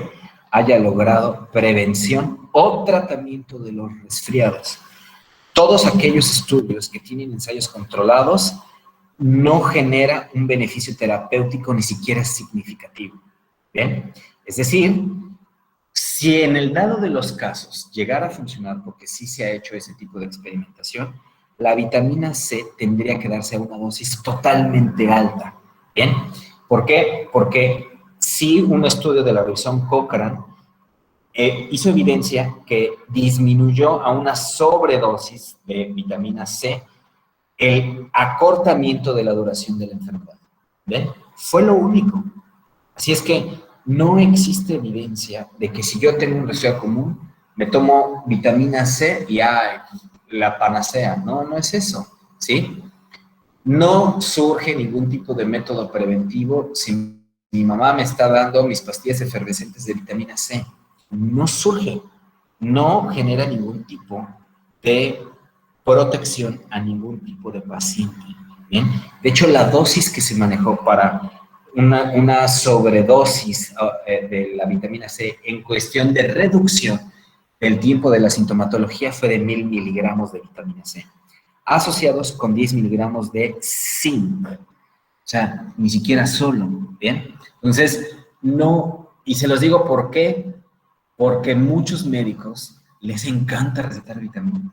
A: haya logrado prevención o tratamiento de los resfriados. Todos aquellos estudios que tienen ensayos controlados no genera un beneficio terapéutico ni siquiera significativo. ¿Bien? Es decir, si en el dado de los casos llegara a funcionar, porque sí se ha hecho ese tipo de experimentación, la vitamina C tendría que darse a una dosis totalmente alta. ¿Bien? ¿Por qué? Porque sí, un estudio de la revisión Cochrane hizo evidencia que disminuyó a una sobredosis de vitamina C el acortamiento de la duración de la enfermedad. ¿Ven? Fue lo único. Así es que no existe evidencia de que si yo tengo un resfriado común, me tomo vitamina C y la panacea. No, no es eso, ¿sí? No surge ningún tipo de método preventivo si mi mamá me está dando mis pastillas efervescentes de vitamina C. No surge, no genera ningún tipo de protección a ningún tipo de paciente. ¿Bien? De hecho, la dosis que se manejó para una sobredosis de la vitamina C en cuestión de reducción del tiempo de la sintomatología fue de 1000 miligramos de vitamina C, asociados con 10 miligramos de zinc. O sea, ni siquiera solo, ¿bien? Entonces, no, y se los digo ¿por qué? Porque muchos médicos les encanta recetar vitaminas.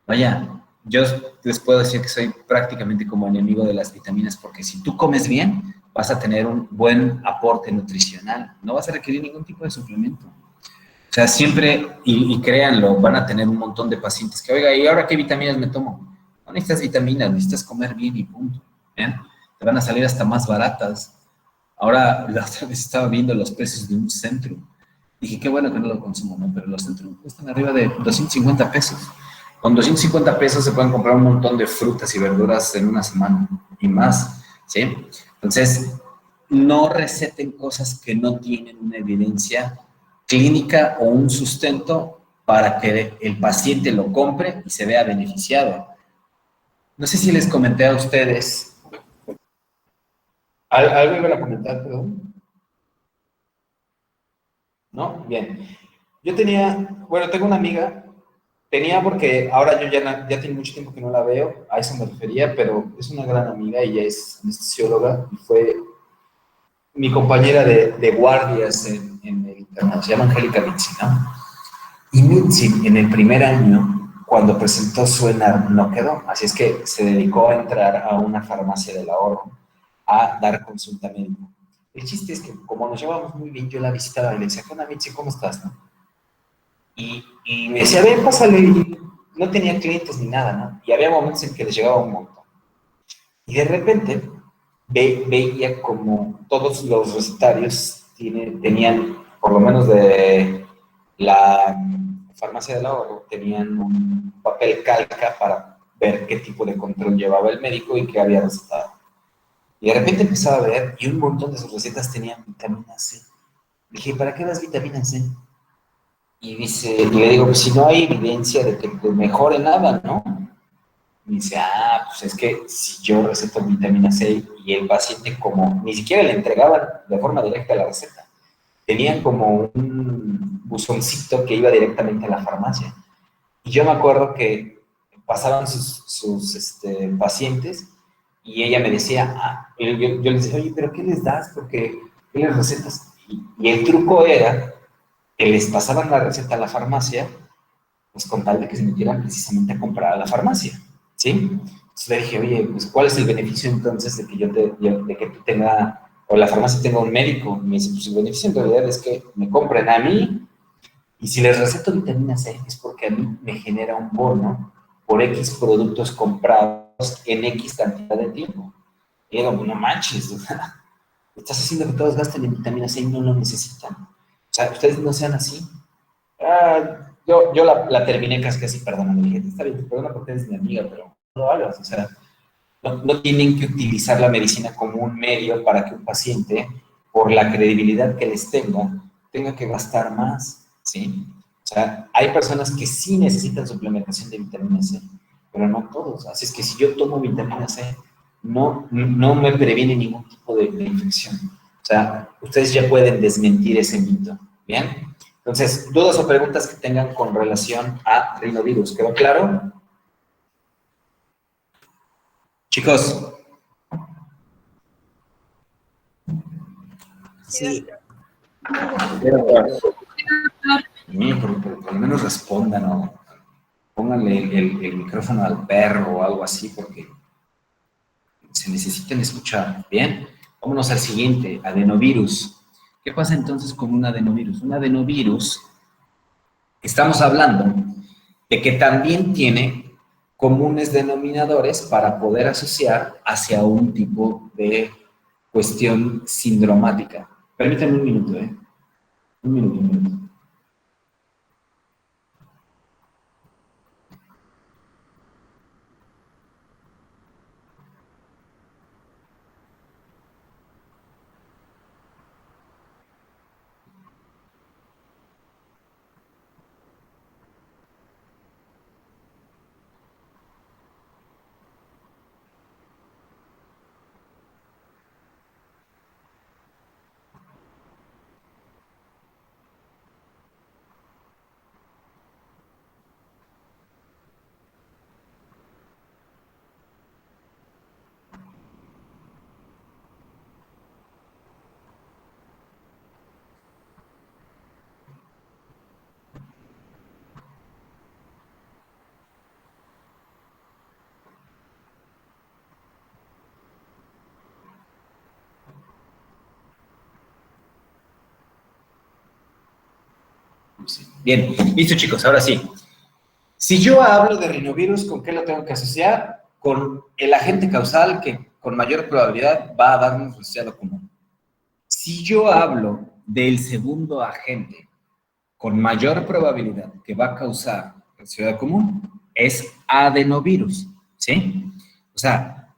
A: Vaya, yo les puedo decir que soy prácticamente como enemigo de las vitaminas, porque si tú comes bien, vas a tener un buen aporte nutricional, no vas a requerir ningún tipo de suplemento. O sea, siempre, y créanlo, van a tener un montón de pacientes que, oiga, ¿y ahora qué vitaminas me tomo? No necesitas vitaminas, necesitas comer bien y punto. ¿Bien? Te van a salir hasta más baratas. Ahora, la otra vez estaba viendo los precios de un Centrum. Dije, qué bueno que no lo consumo, ¿no? Pero los Centrum cuestan arriba de 250 pesos. Con 250 pesos se pueden comprar un montón de frutas y verduras en una semana y más, ¿sí? Entonces, no receten cosas que no tienen una evidencia clínica o un sustento para que el paciente lo compre y se vea beneficiado. No sé si les comenté a ustedes. ¿Algo iban a comentar, perdón? ¿No? Bien. Yo tengo una amiga, porque ahora yo ya tiene mucho tiempo que no la veo, a eso me refería, pero es una gran amiga, ella es anestesióloga y fue mi compañera de guardias en el internado, se llama Angélica Mitzi, ¿no? Y Mitzi, en el primer año, cuando presentó su ENAR, no quedó, así es que se dedicó a entrar a una farmacia del ahorro a dar consulta médica. El chiste es que, como nos llevábamos muy bien, yo la visitaba y le decía, ¿qué onda, Mitzi? ¿Cómo estás, no? Y me decía, ven, pásale, y no tenía clientes ni nada, ¿no? Y había momentos en que les llegaba un montón. Y de repente veía como todos los recetarios tenían, por lo menos de la farmacia del ahorro, tenían un papel calca para ver qué tipo de control llevaba el médico y qué había recetado. Y de repente empezaba a ver, y un montón de sus recetas tenían vitamina C. Le dije, ¿para qué das vitamina C? Y le digo, pues si no hay evidencia de que te mejore nada, ¿no? Y dice, pues es que si yo receto vitamina C y el paciente como ni siquiera le entregaban de forma directa la receta, tenían como un buzoncito que iba directamente a la farmacia. Y yo me acuerdo que pasaban sus pacientes y ella me decía, yo les decía, oye, ¿pero qué les das? Porque, ¿qué les recetas? Y el truco era que les pasaban la receta a la farmacia, pues con tal de que se metieran precisamente a comprar a la farmacia, ¿sí? Entonces le dije, oye, pues ¿cuál es el beneficio entonces de que de que tú tengas, o la farmacia tenga un médico? Y me dice, pues el beneficio en realidad es que me compren a mí, y si les receto vitamina C es porque a mí me genera un bono por X productos comprados en X cantidad de tiempo. Y digo, no manches, estás haciendo que todos gasten en vitamina C y no lo necesitan. O sea, ustedes no sean así. Yo la terminé casi perdóname, le dije, está bien, te perdono porque eres mi amiga, pero no lo hagas. O sea, no tienen que utilizar la medicina como un medio para que un paciente, por la credibilidad que les tenga que gastar más, ¿sí? O sea, hay personas que sí necesitan suplementación de vitamina C, pero no todos. Así es que si yo tomo vitamina C, no me previene ningún tipo de infección. O sea, ustedes ya pueden desmentir ese mito, ¿bien? Entonces, dudas o preguntas que tengan con relación a rinovirus, ¿quedó claro? Chicos.
E: Sí.
A: Por lo menos respondan, ¿no? Pónganle el micrófono al perro o algo así, porque se necesitan escuchar. Bien, vámonos al siguiente, adenovirus. ¿Qué pasa entonces con un adenovirus? Un adenovirus, estamos hablando de que también tiene comunes denominadores para poder asociar hacia un tipo de cuestión sindromática. Permítanme un minuto, ¿eh? Un minuto. Bien, listo chicos, ahora sí. Si yo hablo de rinovirus, ¿con qué lo tengo que asociar? Con el agente causal que con mayor probabilidad va a darnos resfriado común. Si yo hablo del segundo agente con mayor probabilidad que va a causar resfriado común, es adenovirus, ¿sí? O sea,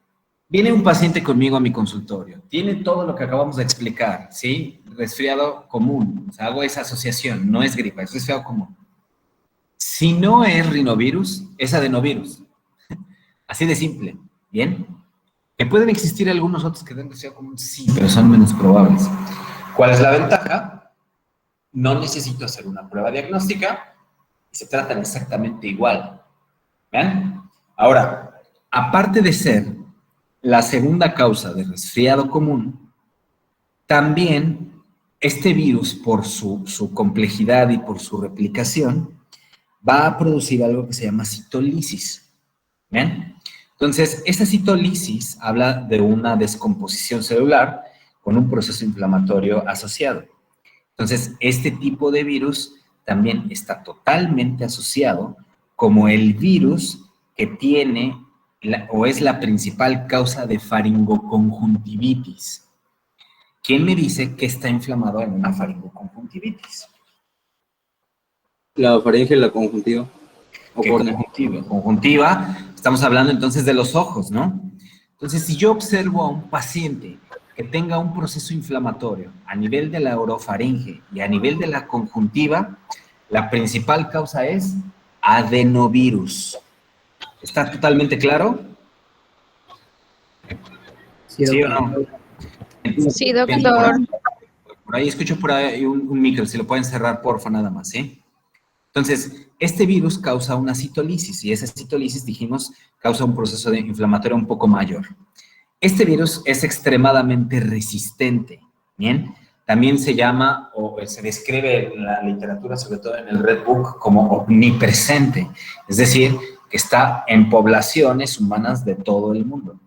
A: viene un paciente conmigo a mi consultorio, tiene todo lo que acabamos de explicar, ¿sí? resfriado común, o sea, hago esa asociación, no es gripa, es resfriado común. Si no es rinovirus, es adenovirus. Así de simple, ¿bien? ¿Que pueden existir algunos otros que den resfriado común? Sí, pero son menos probables. ¿Cuál es la ventaja? No necesito hacer una prueba diagnóstica y se tratan exactamente igual. ¿Ven? Ahora, aparte de ser la segunda causa de resfriado común, también este virus, por su complejidad y por su replicación, va a producir algo que se llama citolisis. ¿Ven? Entonces, esta citolisis habla de una descomposición celular con un proceso inflamatorio asociado. Entonces, este tipo de virus también está totalmente asociado como el virus que tiene o es la principal causa de faringoconjuntivitis. ¿Quién me dice que está inflamado en una faringoconjuntivitis?
B: La faringe, la conjuntiva.
A: ¿Qué conjuntiva? Conjuntiva, estamos hablando entonces de los ojos, ¿no? Entonces, si yo observo a un paciente que tenga un proceso inflamatorio a nivel de la orofaringe y a nivel de la conjuntiva, la principal causa es adenovirus. ¿Está totalmente claro? ¿Sí o no?
C: Sí, doctor.
A: Por ahí escucho por ahí un micro, si lo pueden cerrar, porfa, nada más, ¿sí? Entonces, este virus causa una citolisis y esa citolisis, dijimos, causa un proceso inflamatorio un poco mayor. Este virus es extremadamente resistente, ¿bien? También se llama, o se describe en la literatura, sobre todo en el Red Book, como omnipresente, es decir, que está en poblaciones humanas de todo el mundo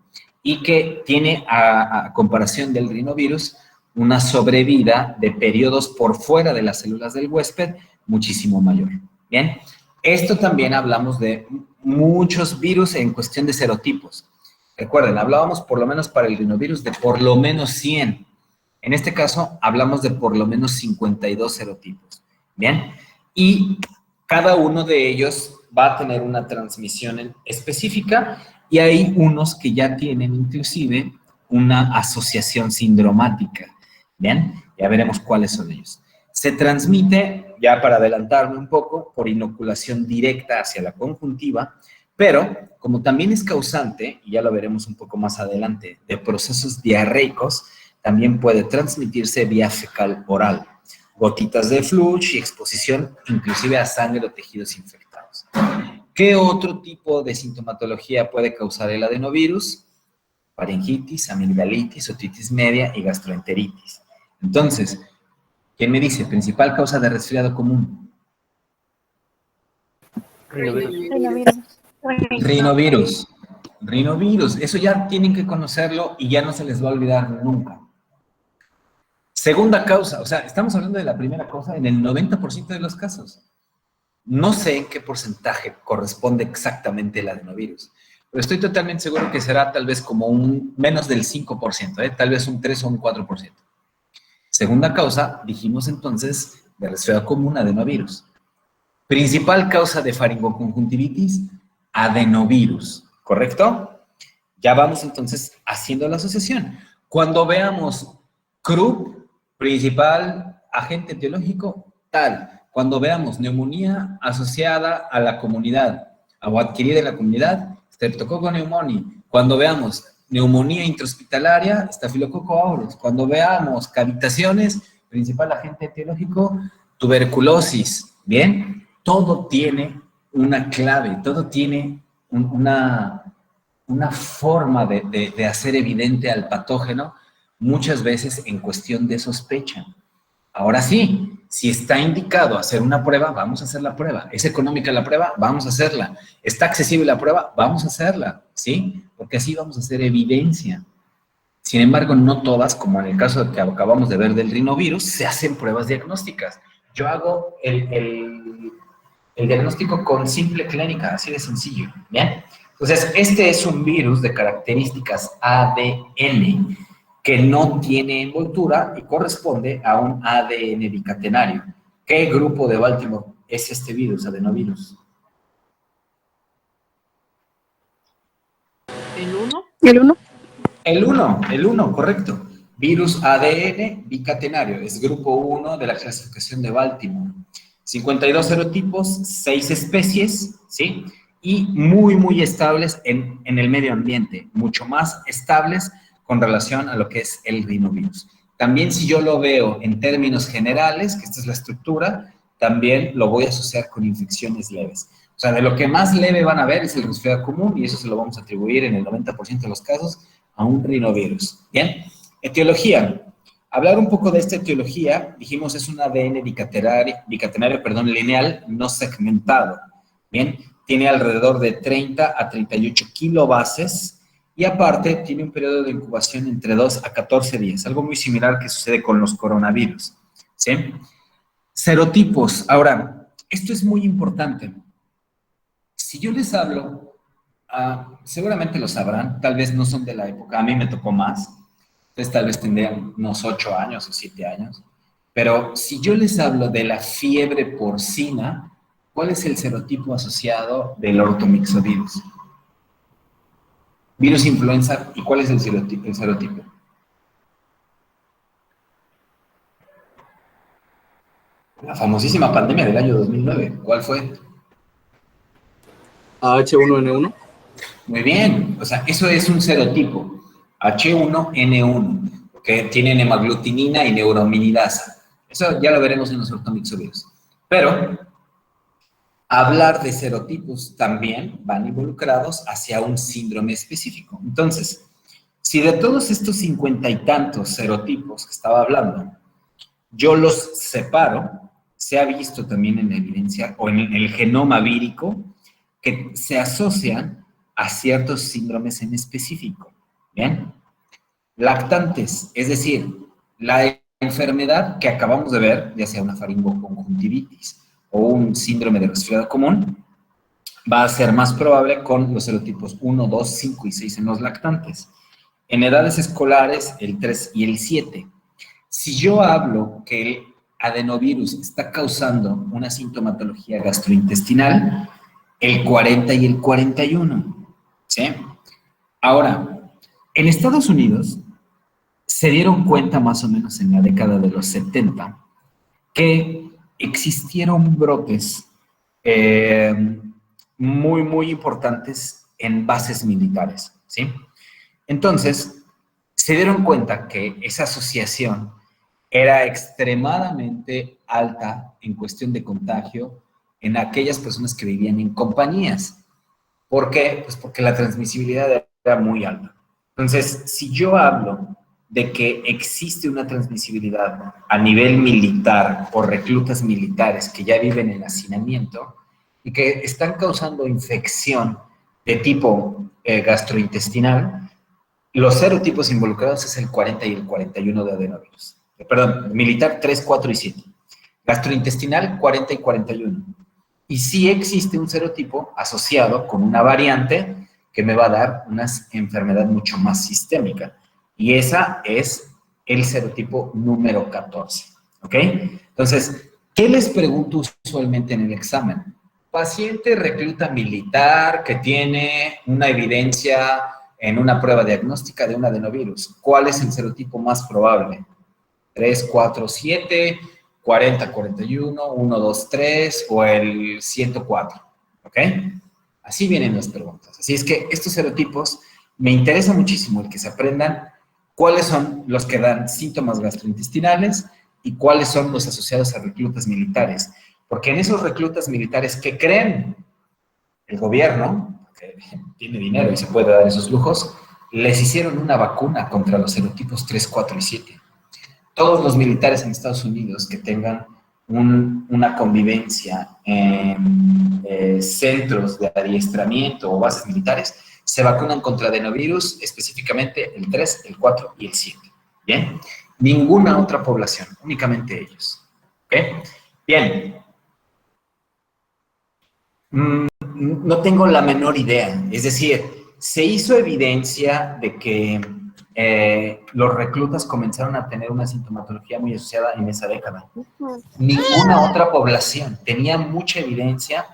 A: y que tiene, a comparación del rinovirus, una sobrevida de periodos por fuera de las células del huésped muchísimo mayor. Bien, esto también hablamos de muchos virus en cuestión de serotipos. Recuerden, hablábamos por lo menos para el rinovirus de por lo menos 100. En este caso, hablamos de por lo menos 52 serotipos. Bien, y cada uno de ellos va a tener una transmisión específica y hay unos que ya tienen inclusive una asociación sindromática. Bien, ya veremos cuáles son ellos. Se transmite, ya para adelantarme un poco, por inoculación directa hacia la conjuntiva, pero como también es causante, y ya lo veremos un poco más adelante, de procesos diarreicos, también puede transmitirse vía fecal oral, gotitas de flush y exposición inclusive a sangre o tejidos infectados. ¿Qué otro tipo de sintomatología puede causar el adenovirus? Faringitis, amigdalitis, otitis media y gastroenteritis. Entonces, ¿quién me dice? Principal causa de resfriado común. Rinovirus. Rinovirus. Eso ya tienen que conocerlo y ya no se les va a olvidar nunca. Segunda causa, o sea, estamos hablando de la primera causa en el 90% de los casos. No sé en qué porcentaje corresponde exactamente el adenovirus, pero estoy totalmente seguro que será tal vez como menos del 5%, tal vez un 3 o un 4%. Segunda causa, dijimos entonces, de resfriado común, adenovirus. Principal causa de faringoconjuntivitis, adenovirus, ¿correcto? Ya vamos entonces haciendo la asociación. Cuando veamos CRUP, principal agente etiológico, tal. Cuando veamos neumonía asociada a la comunidad o adquirida en la comunidad, Streptococcus pneumoniae. Cuando veamos neumonía intrahospitalaria, Staphylococcus aureus. Cuando veamos cavitaciones, principal agente etiológico, tuberculosis. ¿Bien? Todo tiene una clave, todo tiene una forma de hacer evidente al patógeno, muchas veces en cuestión de sospecha. Ahora sí, si está indicado hacer una prueba, vamos a hacer la prueba. ¿Es económica la prueba? Vamos a hacerla. ¿Está accesible la prueba? Vamos a hacerla, ¿sí? Porque así vamos a hacer evidencia. Sin embargo, no todas, como en el caso que acabamos de ver del rinovirus, se hacen pruebas diagnósticas. Yo hago el diagnóstico con simple clínica, así de sencillo, ¿bien? Entonces, este es un virus de características ADN que no tiene envoltura y corresponde a un ADN bicatenario. ¿Qué grupo de Baltimore es este virus, adenovirus?
F: ¿El 1?
C: ¿El 1?
A: El 1, correcto. Virus ADN bicatenario, es grupo 1 de la clasificación de Baltimore. 52 serotipos, 6 especies, ¿sí? Y muy, muy estables en el medio ambiente, mucho más estables con relación a lo que es el rinovirus. También si yo lo veo en términos generales, que esta es la estructura, también lo voy a asociar con infecciones leves. O sea, de lo que más leve van a ver es el resfriado común y eso se lo vamos a atribuir en el 90% de los casos a un rinovirus. Bien, etiología. Hablar un poco de esta etiología, dijimos es un ADN bicatenario, lineal, no segmentado. Bien, tiene alrededor de 30 a 38 kilobases y aparte tiene un periodo de incubación entre 2 a 14 días, algo muy similar que sucede con los coronavirus. ¿Sí? Serotipos. Ahora, esto es muy importante. Si yo les hablo, seguramente lo sabrán, tal vez no son de la época, a mí me tocó más, entonces tal vez tendrían unos 8 años o 7 años, pero si yo les hablo de la fiebre porcina, ¿cuál es el serotipo asociado del ortomixovirus? Virus influenza, ¿y cuál es el serotipo? La famosísima pandemia del año 2009, ¿cuál fue?
B: H1N1.
A: Muy bien, o sea, eso es un serotipo, H1N1, que tiene nemaglutinina y neuraminidasa. Eso ya lo veremos en los ortomixovirus. Pero hablar de serotipos también van involucrados hacia un síndrome específico. Entonces, si de todos estos 50 y tantos serotipos que estaba hablando, yo los separo, se ha visto también en la evidencia o en el genoma vírico que se asocian a ciertos síndromes en específico. ¿Bien? Lactantes, es decir, la enfermedad que acabamos de ver, ya sea una faringoconjuntivitis o un síndrome de resfriado común, va a ser más probable con los serotipos 1, 2, 5 y 6 en los lactantes. En edades escolares, el 3 y el 7. Si yo hablo que el adenovirus está causando una sintomatología gastrointestinal, el 40 y el 41. ¿Sí? Ahora, en Estados Unidos se dieron cuenta más o menos en la década de los 70 que existieron brotes muy, muy importantes en bases militares, ¿sí? Entonces, se dieron cuenta que esa asociación era extremadamente alta en cuestión de contagio en aquellas personas que vivían en compañías. ¿Por qué? Pues porque la transmisibilidad era muy alta. Entonces, si yo hablo de que existe una transmisibilidad a nivel militar por reclutas militares que ya viven en hacinamiento y que están causando infección de tipo gastrointestinal, los serotipos involucrados es el 40 y el 41 de adenovirus. Perdón, militar 3, 4 y 7. Gastrointestinal 40 y 41. Y sí existe un serotipo asociado con una variante que me va a dar una enfermedad mucho más sistémica. Y esa es el serotipo número 14. ¿Ok? Entonces, ¿qué les pregunto usualmente en el examen? Paciente recluta militar que tiene una evidencia en una prueba diagnóstica de un adenovirus. ¿Cuál es el serotipo más probable? 3, 4, 7, 40, 41, 1, 2, 3 o el 104. ¿Ok? Así vienen las preguntas. Así es que estos serotipos me interesa muchísimo el que se aprendan cuáles son los que dan síntomas gastrointestinales y cuáles son los asociados a reclutas militares. Porque en esos reclutas militares que creen el gobierno, que tiene dinero y se puede dar esos lujos, les hicieron una vacuna contra los serotipos 3, 4 y 7. Todos los militares en Estados Unidos que tengan una convivencia en centros de adiestramiento o bases militares se vacunan contra adenovirus, específicamente el 3, el 4 y el 7. ¿Bien? Ninguna otra población, únicamente ellos. ¿Ok? Bien. No tengo la menor idea. Es decir, se hizo evidencia de que los reclutas comenzaron a tener una sintomatología muy asociada en esa década. Ninguna otra población tenía mucha evidencia,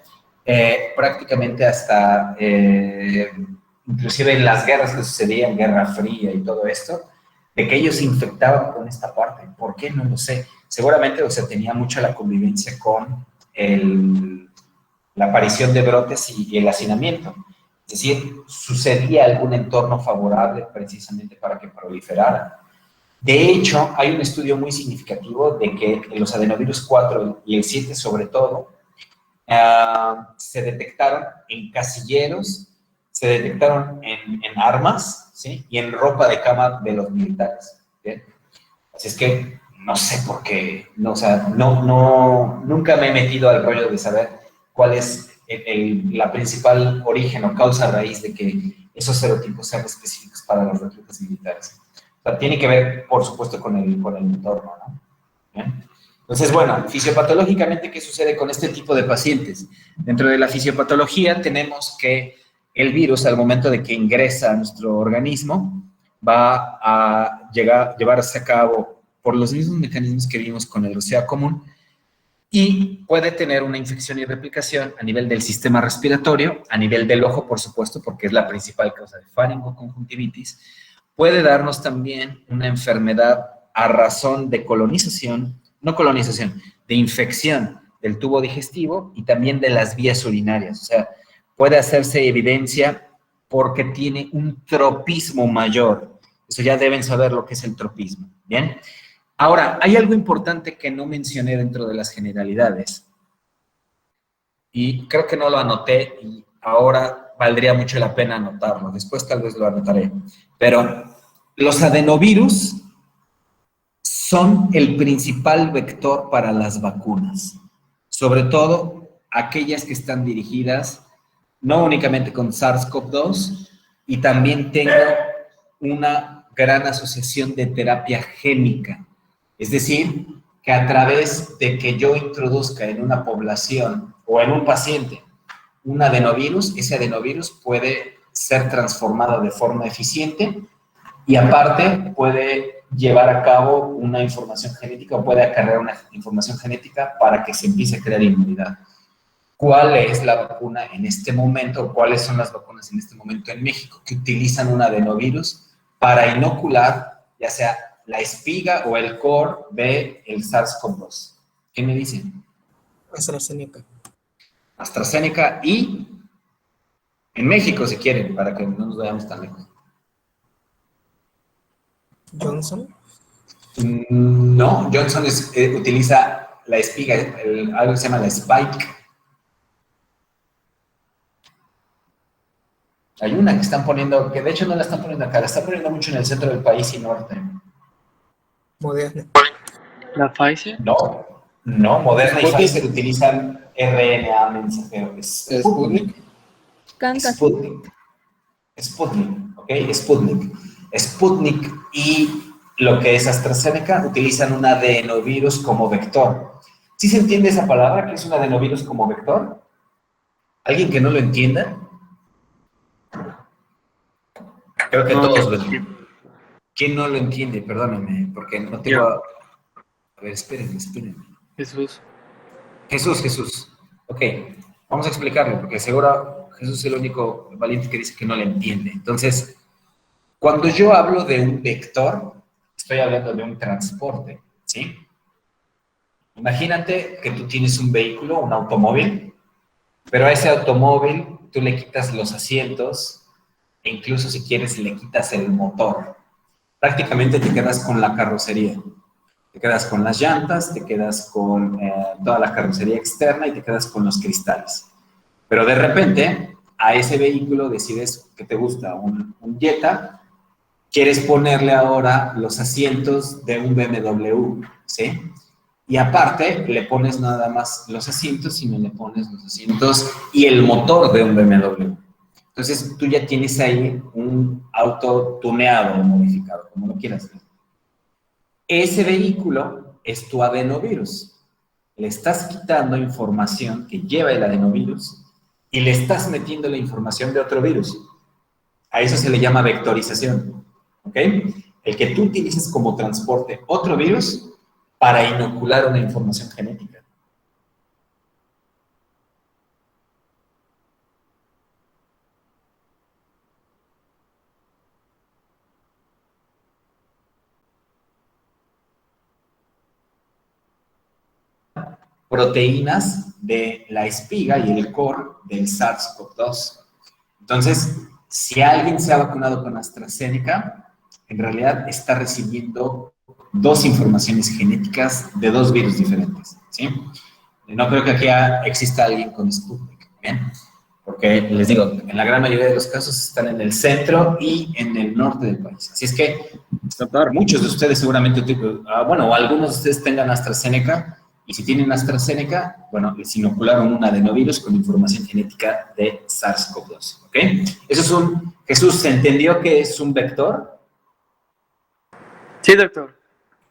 A: prácticamente hasta, inclusive en las guerras que sucedían, Guerra Fría y todo esto, de que ellos se infectaban con esta parte. ¿Por qué? No lo sé. Seguramente, o sea, tenía mucha la convivencia con la aparición de brotes y el hacinamiento. Es decir, sucedía algún entorno favorable precisamente para que proliferaran. De hecho, hay un estudio muy significativo de que los adenovirus 4 y el 7 sobre todo se detectaron en casilleros, se detectaron en armas, ¿sí? Y en ropa de cama de los militares. ¿Bien? Así es que no sé por qué, no, o sea, nunca me he metido al rollo de saber cuál es la principal origen o causa raíz de que esos serotipos sean específicos para los reclutas militares. O sea, tiene que ver, por supuesto, con el entorno, ¿no? ¿Bien? Entonces, bueno, fisiopatológicamente, ¿qué sucede con este tipo de pacientes? Dentro de la fisiopatología tenemos que el virus, al momento de que ingresa a nuestro organismo, va a llevarse a cabo por los mismos mecanismos que vimos con el RCA común y puede tener una infección y replicación a nivel del sistema respiratorio, a nivel del ojo, por supuesto, porque es la principal causa de faringoconjuntivitis. Puede darnos también una enfermedad a razón de de infección del tubo digestivo y también de las vías urinarias. O sea, puede hacerse evidencia porque tiene un tropismo mayor. Eso ya deben saber lo que es el tropismo, ¿bien? Ahora, hay algo importante que no mencioné dentro de las generalidades y creo que no lo anoté y ahora valdría mucho la pena anotarlo. Después tal vez lo anotaré. Pero los adenovirus son el principal vector para las vacunas, sobre todo aquellas que están dirigidas no únicamente con SARS-CoV-2 y también tengo una gran asociación de terapia génica. Es decir, que a través de que yo introduzca en una población o en un paciente un adenovirus, ese adenovirus puede ser transformado de forma eficiente y aparte puede llevar a cabo una información genética o puede acarrear una información genética para que se empiece a crear inmunidad. ¿Cuál es la vacuna en este momento? ¿Cuáles son las vacunas en este momento en México que utilizan un adenovirus para inocular, ya sea la espiga o el core de el SARS-CoV-2? ¿Qué me dicen?
B: AstraZeneca.
A: AstraZeneca y en México, si quieren, para que no nos vayamos tan lejos.
B: Johnson.
A: No, Johnson utiliza la espiga, algo que se llama la spike. Hay una que están poniendo, que de hecho no la están poniendo acá, la están poniendo mucho en el centro del país y norte.
B: Moderna.
K: ¿La Pfizer?
A: No, Moderna y
B: Sputnik.
A: Pfizer utilizan RNA mensajero.
B: Sputnik.
A: Sputnik, ¿ok? Sputnik y lo que es AstraZeneca utilizan un adenovirus como vector. ¿Sí se entiende esa palabra, que es un adenovirus como vector? ¿Alguien que no lo entienda? Creo que
K: No,
A: todos lo entienden. ¿Quién no lo entiende? Perdónenme, porque no tengo...
K: Yo.
A: A ver, espérenme.
K: Jesús.
A: Jesús. Ok, vamos a explicarlo, porque seguro Jesús es el único valiente que dice que no le entiende. Entonces, cuando yo hablo de un vector, estoy hablando de un transporte, ¿sí? Imagínate que tú tienes un vehículo, un automóvil, pero a ese automóvil tú le quitas los asientos e incluso si quieres le quitas el motor. Prácticamente te quedas con la carrocería. Te quedas con las llantas, te quedas con toda la carrocería externa y te quedas con los cristales. Pero de repente, a ese vehículo decides que te gusta un Jetta, quieres ponerle ahora los asientos de un BMW, ¿sí? Y aparte, le pones nada más los asientos, sino le pones los asientos y el motor de un BMW. Entonces, tú ya tienes ahí un auto tuneado o modificado, como lo quieras ver. Ese vehículo es tu adenovirus. Le estás quitando información que lleva el adenovirus y le estás metiendo la información de otro virus. A eso se le llama vectorización. ¿Ok? El que tú utilices como transporte otro virus para inocular una información genética. proteínas de la espiga y el core del SARS-CoV-2. Entonces, si alguien se ha vacunado con AstraZeneca, en realidad está recibiendo dos informaciones genéticas de dos virus diferentes, ¿sí? No creo que aquí exista alguien con Sputnik, ¿bien? Porque, les digo, en la gran mayoría de los casos están en el centro y en el norte del país. Así es que, doctor, muchos de ustedes seguramente, bueno, o algunos de ustedes tengan AstraZeneca, y si tienen AstraZeneca, bueno, les inocularon un adenovirus con información genética de SARS-CoV-2, ¿ok? Eso es Jesús, ¿se entendió que es un vector?
K: Sí, doctor.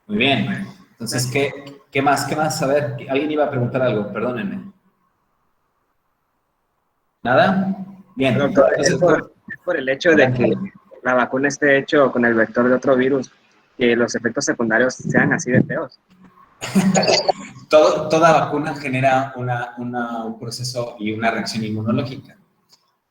A: Muy bien. Entonces, ¿qué más? A ver, alguien iba a preguntar algo, perdónenme. ¿Nada? Bien.
L: Doctor,
A: Entonces,
L: es por el hecho de que la vacuna esté hecho con el vector de otro virus, que los efectos secundarios sean así de feos.
A: Toda vacuna genera un proceso y una reacción inmunológica.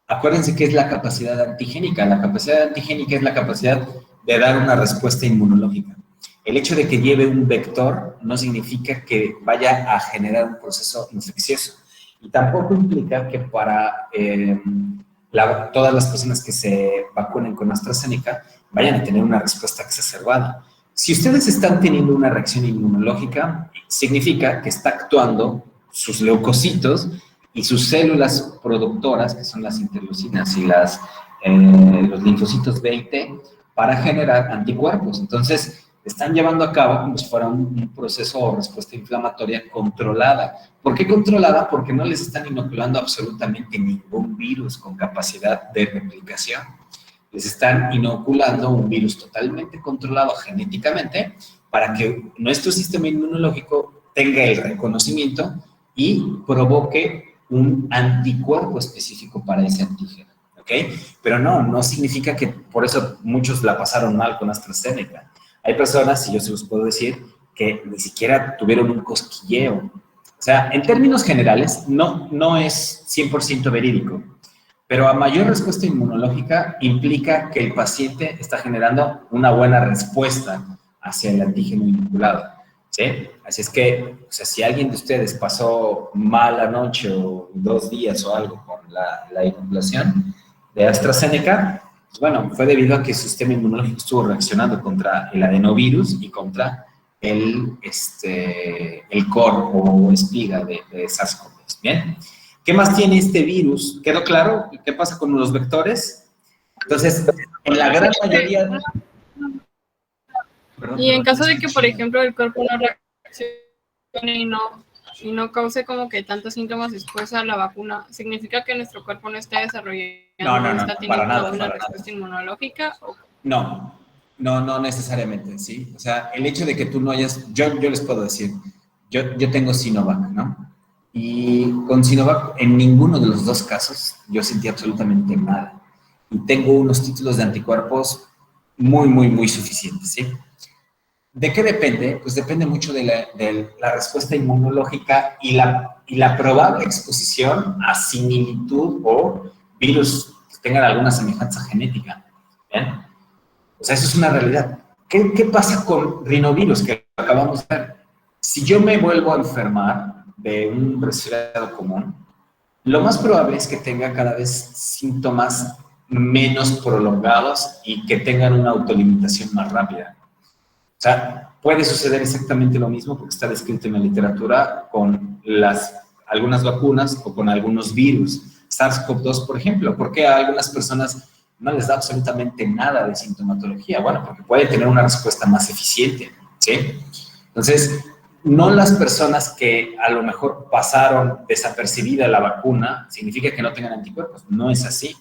A: Acuérdense que es la capacidad antigénica. La capacidad antigénica es la capacidad de dar una respuesta inmunológica. El hecho de que lleve un vector no significa que vaya a generar un proceso infeccioso. Y tampoco implica que para todas las personas que se vacunen con AstraZeneca vayan a tener una respuesta exacerbada. Si ustedes están teniendo una reacción inmunológica, significa que está actuando sus leucocitos y sus células productoras, que son las interleucinas y los linfocitos B y T, para generar anticuerpos. Entonces, están llevando a cabo como si fuera un proceso o respuesta inflamatoria controlada. ¿Por qué controlada? Porque no les están inoculando absolutamente ningún virus con capacidad de replicación. Les están inoculando un virus totalmente controlado genéticamente para que nuestro sistema inmunológico tenga el reconocimiento y provoque un anticuerpo específico para ese antígeno, ¿ok? Pero no significa que por eso muchos la pasaron mal con AstraZeneca. Hay personas, y yo se los puedo decir, que ni siquiera tuvieron un cosquilleo. O sea, en términos generales, no es 100% verídico, pero a mayor respuesta inmunológica implica que el paciente está generando una buena respuesta hacia el antígeno inoculado, ¿sí? Así es que, o sea, si alguien de ustedes pasó mala noche o 2 días o algo con la inoculación de AstraZeneca, pues bueno, fue debido a que su sistema inmunológico estuvo reaccionando contra el adenovirus y contra el core o espiga de SARS-CoV-2, ¿bien? ¿Qué más tiene este virus? ¿Quedó claro? ¿Qué pasa con los vectores? Entonces, en la gran mayoría...
E: Y en caso de que, por ejemplo, el cuerpo no reaccione y no cause como que tantos síntomas después a la vacuna, ¿significa que nuestro cuerpo no está desarrollando, no está teniendo una respuesta inmunológica?
A: No necesariamente, ¿sí? O sea, el hecho de que tú no hayas... Yo les puedo decir, yo tengo Sinovac, ¿no? Y con Sinovac, en ninguno de los dos casos, yo sentí absolutamente nada. Y tengo unos títulos de anticuerpos muy suficientes, ¿sí? ¿De qué depende? Pues depende mucho de la respuesta inmunológica y la probable exposición a similitud o virus que tengan alguna semejanza genética. ¿Bien? O sea, eso es una realidad. ¿Qué pasa con rinovirus que acabamos de ver? Si yo me vuelvo a enfermar de un resfriado común, lo más probable es que tenga cada vez síntomas menos prolongados y que tengan una autolimitación más rápida. O sea, puede suceder exactamente lo mismo porque está descrito en la literatura con algunas vacunas o con algunos virus. SARS-CoV-2, por ejemplo, ¿por qué a algunas personas no les da absolutamente nada de sintomatología? Bueno, porque puede tener una respuesta más eficiente, ¿sí? Entonces, no las personas que a lo mejor pasaron desapercibida la vacuna significa que no tengan anticuerpos. No es así.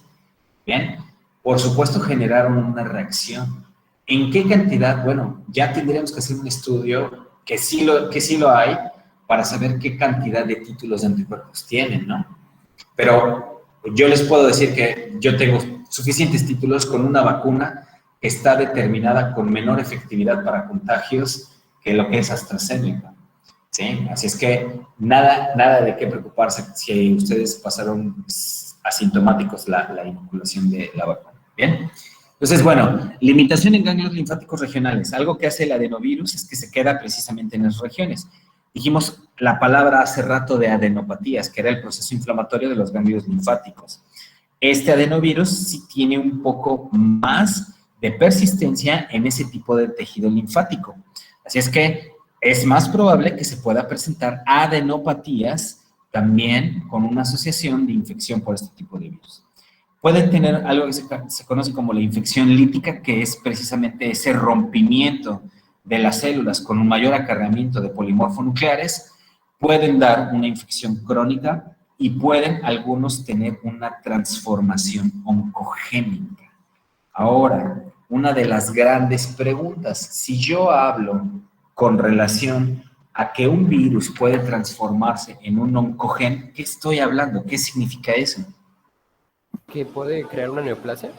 A: Bien, por supuesto generaron una reacción. ¿En qué cantidad? Bueno, ya tendríamos que hacer un estudio que sí lo hay para saber qué cantidad de títulos de anticuerpos tienen, ¿no? Pero yo les puedo decir que yo tengo suficientes títulos con una vacuna que está determinada con menor efectividad para contagios que lo que es AstraZeneca, ¿sí? Así es que nada de qué preocuparse si ustedes pasaron asintomáticos la inoculación de la vacuna, ¿bien? Entonces, bueno, limitación en ganglios linfáticos regionales. Algo que hace el adenovirus es que se queda precisamente en las regiones. Dijimos la palabra hace rato de adenopatías, que era el proceso inflamatorio de los ganglios linfáticos. Este adenovirus sí tiene un poco más de persistencia en ese tipo de tejido linfático. Así es que es más probable que se pueda presentar adenopatías también con una asociación de infección por este tipo de virus. Pueden tener algo que se conoce como la infección lítica, que es precisamente ese rompimiento de las células con un mayor acarreamiento de polimorfonucleares. Pueden dar una infección crónica y pueden algunos tener una transformación oncogénica. Ahora, una de las grandes preguntas, si yo hablo con relación a que un virus puede transformarse en un oncogen, ¿qué estoy hablando? ¿Qué significa eso?
G: ¿Que puede crear una neoplasia?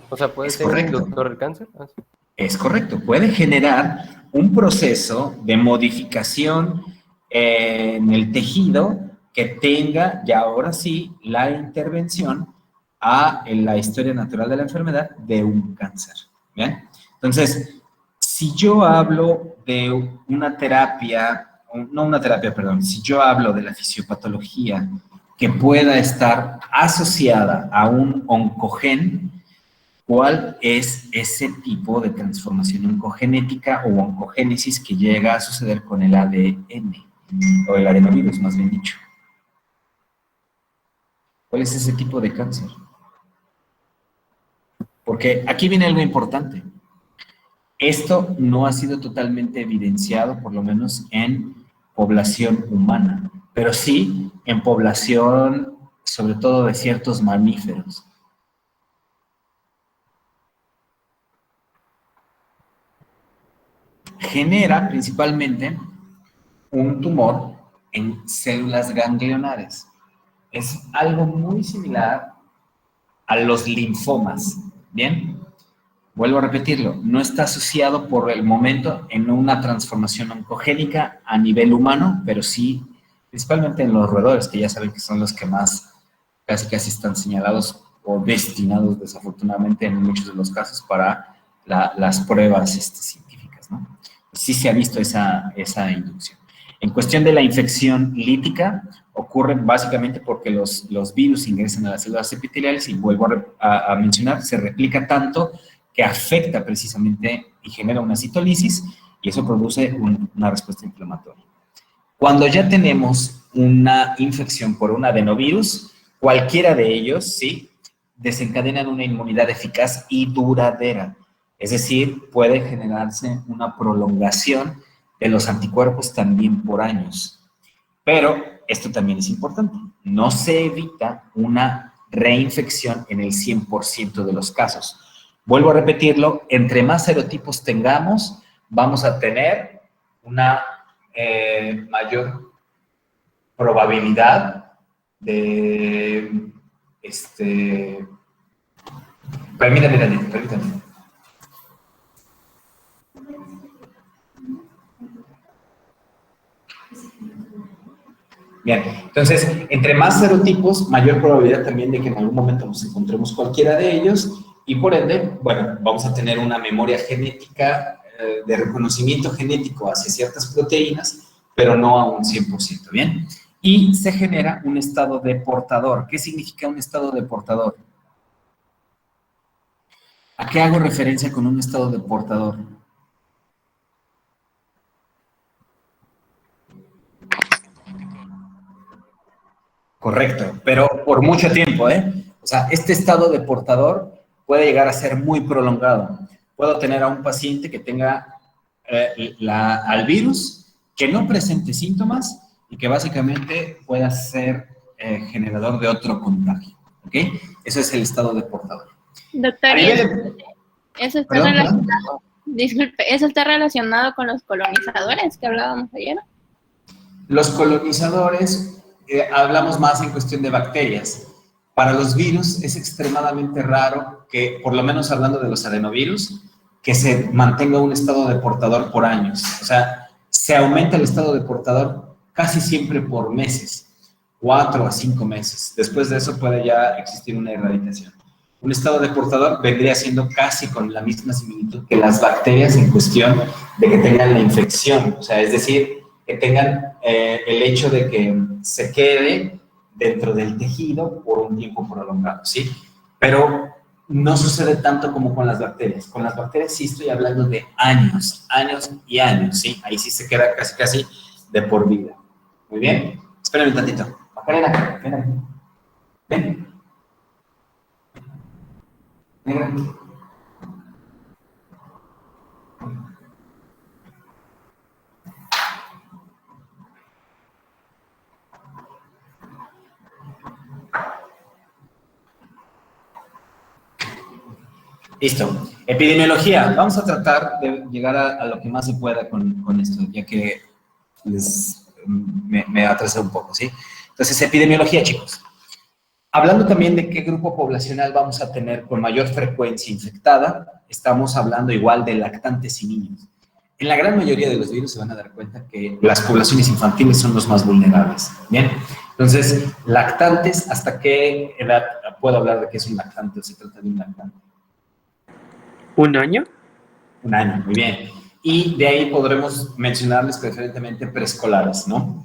G: O sea, ¿puede
A: Es
G: ser
A: correcto.
G: inductor del cáncer? Ah, sí.
A: Es correcto, puede generar un proceso de modificación en el tejido que tenga, ya ahora sí, la intervención en la historia natural de la enfermedad de un cáncer. ¿Bien? Entonces, si yo hablo de si yo hablo de la fisiopatología que pueda estar asociada a un oncogen, ¿cuál es ese tipo de transformación oncogenética o oncogénesis que llega a suceder con el ADN, o el adenovirus, más bien dicho? ¿Cuál es ese tipo de cáncer? Porque aquí viene algo importante. Esto no ha sido totalmente evidenciado, por lo menos en población humana, pero sí en población, sobre todo de ciertos mamíferos. Genera principalmente un tumor en células ganglionares. Es algo muy similar a los linfomas, ¿bien? Vuelvo a repetirlo, no está asociado por el momento en una transformación oncogénica a nivel humano, pero sí, principalmente en los roedores, que ya saben que son los que más casi están señalados o destinados, desafortunadamente, en muchos de los casos, para las pruebas científicas, ¿no? Sí se ha visto esa inducción. En cuestión de la infección lítica, ocurre básicamente porque los virus ingresan a las células epiteliales y, vuelvo a mencionar, se replica tanto que afecta precisamente y genera una citolisis, y eso produce una respuesta inflamatoria. Cuando ya tenemos una infección por un adenovirus, cualquiera de ellos, sí, desencadenan una inmunidad eficaz y duradera. Es decir, puede generarse una prolongación de los anticuerpos también por años. Pero esto también es importante. No se evita una reinfección en el 100% de los casos. Vuelvo a repetirlo, entre más serotipos tengamos, vamos a tener una mayor probabilidad de... Permítame. Bien, entonces, entre más serotipos, mayor probabilidad también de que en algún momento nos encontremos cualquiera de ellos, y por ende, bueno, vamos a tener una memoria genética de reconocimiento genético hacia ciertas proteínas, pero no a un 100%, ¿bien? Y se genera un estado de portador. ¿Qué significa un estado de portador? ¿A qué hago referencia con un estado de portador? Correcto, pero por mucho tiempo, ¿eh? O sea, este estado de portador puede llegar a ser muy prolongado. Puedo tener a un paciente que tenga al virus, que no presente síntomas y que básicamente pueda ser generador de otro contagio, ¿ok? Eso es el estado de portador.
C: Doctor, ¿eso está relacionado? Disculpe, ¿eso está relacionado con los colonizadores que hablábamos ayer?
A: Los colonizadores, hablamos más en cuestión de bacterias. Para los virus es extremadamente raro que, por lo menos hablando de los adenovirus, que se mantenga un estado de portador por años. O sea, se aumenta el estado de portador casi siempre por meses, 4 a 5 meses. Después de eso puede ya existir una erradicación. Un estado de portador vendría siendo casi con la misma similitud que las bacterias en cuestión de que tengan la infección. O sea, es decir, que tengan el hecho de que se quede dentro del tejido por un tiempo prolongado, ¿sí? Pero no sucede tanto como con las bacterias. Con las bacterias sí estoy hablando de años, años y años, ¿sí? Ahí sí se queda casi de por vida. Muy bien. Espérame un tantito. Macarena, ven aquí. Ven. Ven aquí. Listo. Epidemiología. Vamos a tratar de llegar a lo que más se pueda con esto, ya que me atrasé un poco, ¿sí? Entonces, epidemiología, chicos. Hablando también de qué grupo poblacional vamos a tener con mayor frecuencia infectada, estamos hablando igual de lactantes y niños. En la gran mayoría de los virus se van a dar cuenta que las poblaciones infantiles son los más vulnerables, ¿bien? Entonces, lactantes, ¿hasta qué edad puedo hablar de que es un lactante o se trata de un lactante?
K: ¿Un año?
A: Un año, muy bien. Y de ahí podremos mencionarles preferentemente preescolares, ¿no?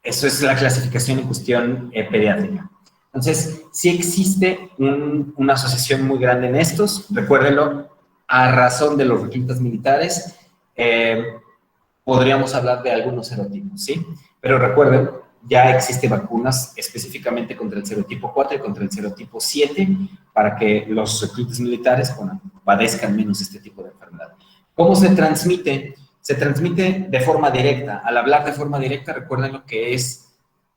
A: Eso es la clasificación en cuestión pediátrica. Entonces, sí existe una asociación muy grande en estos, recuérdenlo, a razón de los reclutas militares, podríamos hablar de algunos serotipos, ¿sí? Pero recuerden, ya existen vacunas específicamente contra el serotipo 4 y contra el serotipo 7 para que los reclutas militares, bueno, padezcan menos este tipo de enfermedad. ¿Cómo se transmite? Se transmite de forma directa. Al hablar de forma directa, recuerden lo que es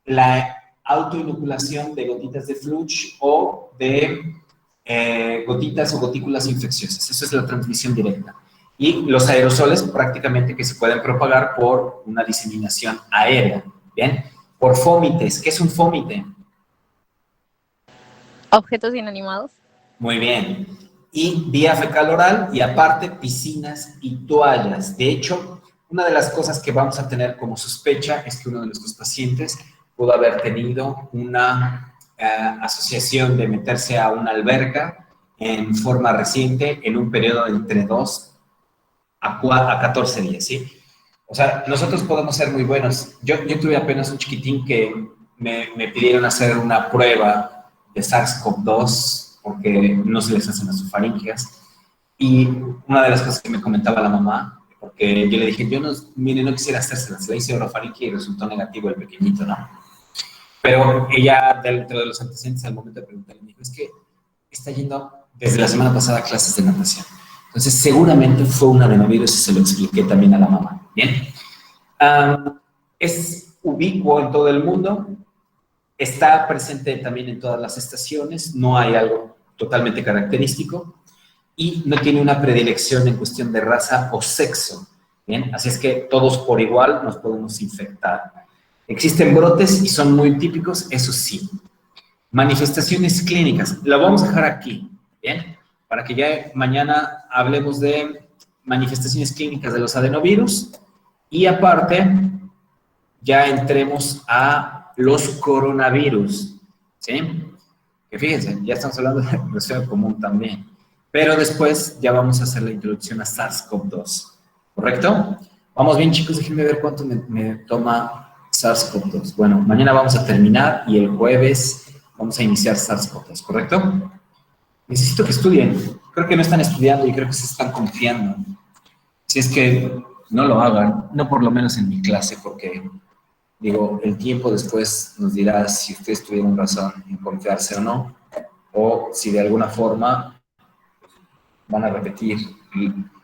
A: la autoinoculación de gotitas de fluch o de gotitas o gotículas infecciosas. Eso es la transmisión directa. Y los aerosoles prácticamente que se pueden propagar por una diseminación aérea, ¿bien? Por fómites. ¿Qué es un fómite?
M: Objetos inanimados.
A: Muy bien. Y vía fecal oral y aparte piscinas y toallas. De hecho, una de las cosas que vamos a tener como sospecha es que uno de nuestros pacientes pudo haber tenido una asociación de meterse a una alberca en forma reciente en un periodo de entre 2 a 14 días, ¿sí? O sea, nosotros podemos ser muy buenos. Yo tuve apenas un chiquitín que me pidieron hacer una prueba de SARS-CoV-2 porque no se les hacen las faringeas. Y una de las cosas que me comentaba la mamá, porque yo le dije, mire, no quisiera hacérselas, le hice orofaringe y resultó negativo el pequeñito, ¿no? Pero ella, dentro de los antecedentes, al momento de preguntarle, me dijo, es que está yendo desde la semana pasada a clases de natación. Entonces, seguramente fue un adenovirus y se lo expliqué también a la mamá. Bien. Es ubicuo en todo el mundo. Está presente también en todas las estaciones. No hay algo totalmente característico. Y no tiene una predilección en cuestión de raza o sexo. Bien. Así es que todos por igual nos podemos infectar. Existen brotes y son muy típicos, eso sí. Manifestaciones clínicas. Lo vamos a dejar aquí. Bien. Para que ya mañana hablemos de manifestaciones clínicas de los adenovirus y aparte ya entremos a los coronavirus, ¿sí? Que fíjense, ya estamos hablando de resfriado común también, pero después ya vamos a hacer la introducción a SARS-CoV-2, ¿correcto? Vamos bien, chicos, déjenme ver cuánto me toma SARS-CoV-2. Bueno, mañana vamos a terminar y el jueves vamos a iniciar SARS-CoV-2, ¿correcto? Necesito que estudien. Creo que no están estudiando y creo que se están confiando. Si es que no lo hagan, no por lo menos en mi clase, porque, digo, el tiempo después nos dirá si ustedes tuvieron razón en confiarse o no, o si de alguna forma van a repetir.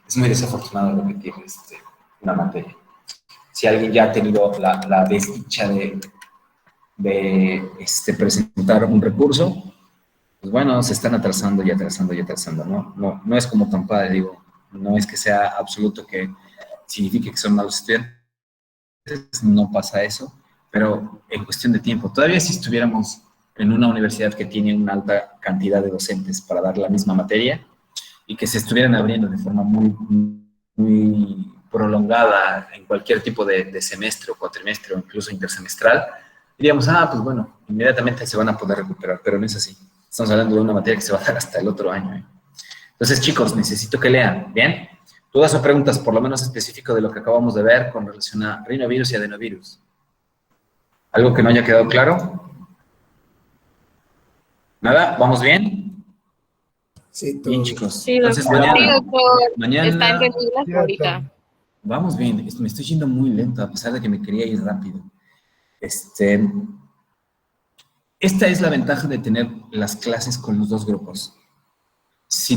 A: Es muy desafortunado repetir una materia. Si alguien ya ha tenido la desdicha de presentar un recurso, pues bueno, se están atrasando y atrasando y atrasando, ¿no? No es como tan padre, digo, no es que sea absoluto que signifique que son malos estudiantes, no pasa eso, pero en cuestión de tiempo, todavía si estuviéramos en una universidad que tiene una alta cantidad de docentes para dar la misma materia y que se estuvieran abriendo de forma muy prolongada en cualquier tipo de semestre o cuatrimestre o incluso intersemestral, diríamos, pues bueno, inmediatamente se van a poder recuperar, pero no es así. Estamos hablando de una materia que se va a dar hasta el otro año. Entonces, chicos, necesito que lean, ¿bien? Dudas o preguntas, por lo menos específico de lo que acabamos de ver con relación a rinovirus y adenovirus. ¿Algo que no haya quedado claro? ¿Nada? ¿Vamos bien?
M: Sí,
A: bien, chicos.
F: Sí,
A: Entonces,
F: doctor. Sí, doctor.
A: mañana
F: Está entendido ahorita.
A: vamos bien. Me estoy yendo muy lento, a pesar de que me quería ir rápido. Esta es la ventaja de tener las clases con los dos grupos. Si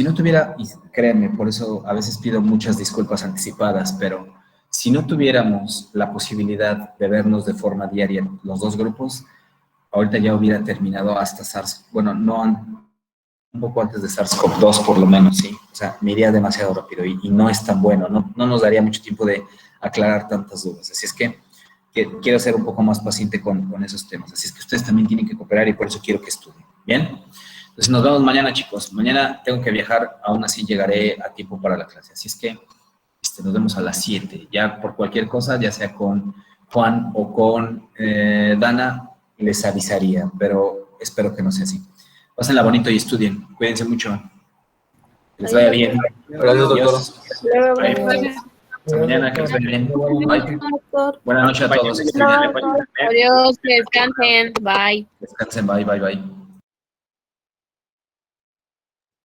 A: no tuviera, y créanme, por eso a veces pido muchas disculpas anticipadas, pero si no tuviéramos la posibilidad de vernos de forma diaria los dos grupos, ahorita ya hubiera terminado hasta SARS, bueno, un poco antes de SARS-CoV-2 por lo menos, sí. O sea, me iría demasiado rápido y no es tan bueno, no nos daría mucho tiempo de aclarar tantas dudas. Así es que quiero ser un poco más paciente con esos temas. Así es que ustedes también tienen que cooperar y por eso quiero que estudien. ¿Bien? Entonces nos vemos mañana, chicos. Mañana tengo que viajar, aún así llegaré a tiempo para la clase. Así es que nos vemos a las 7. Ya por cualquier cosa, ya sea con Juan o con Dana, les avisaría, pero espero que no sea así. Pásenla bonito y estudien. Cuídense mucho. Que les vaya bien.
G: Gracias, doctor.
A: Bye. Hasta mañana, que les vaya bien. Bye. Buenas noches a todos.
F: Adiós, que descansen. Bye.
A: Descansen, bye.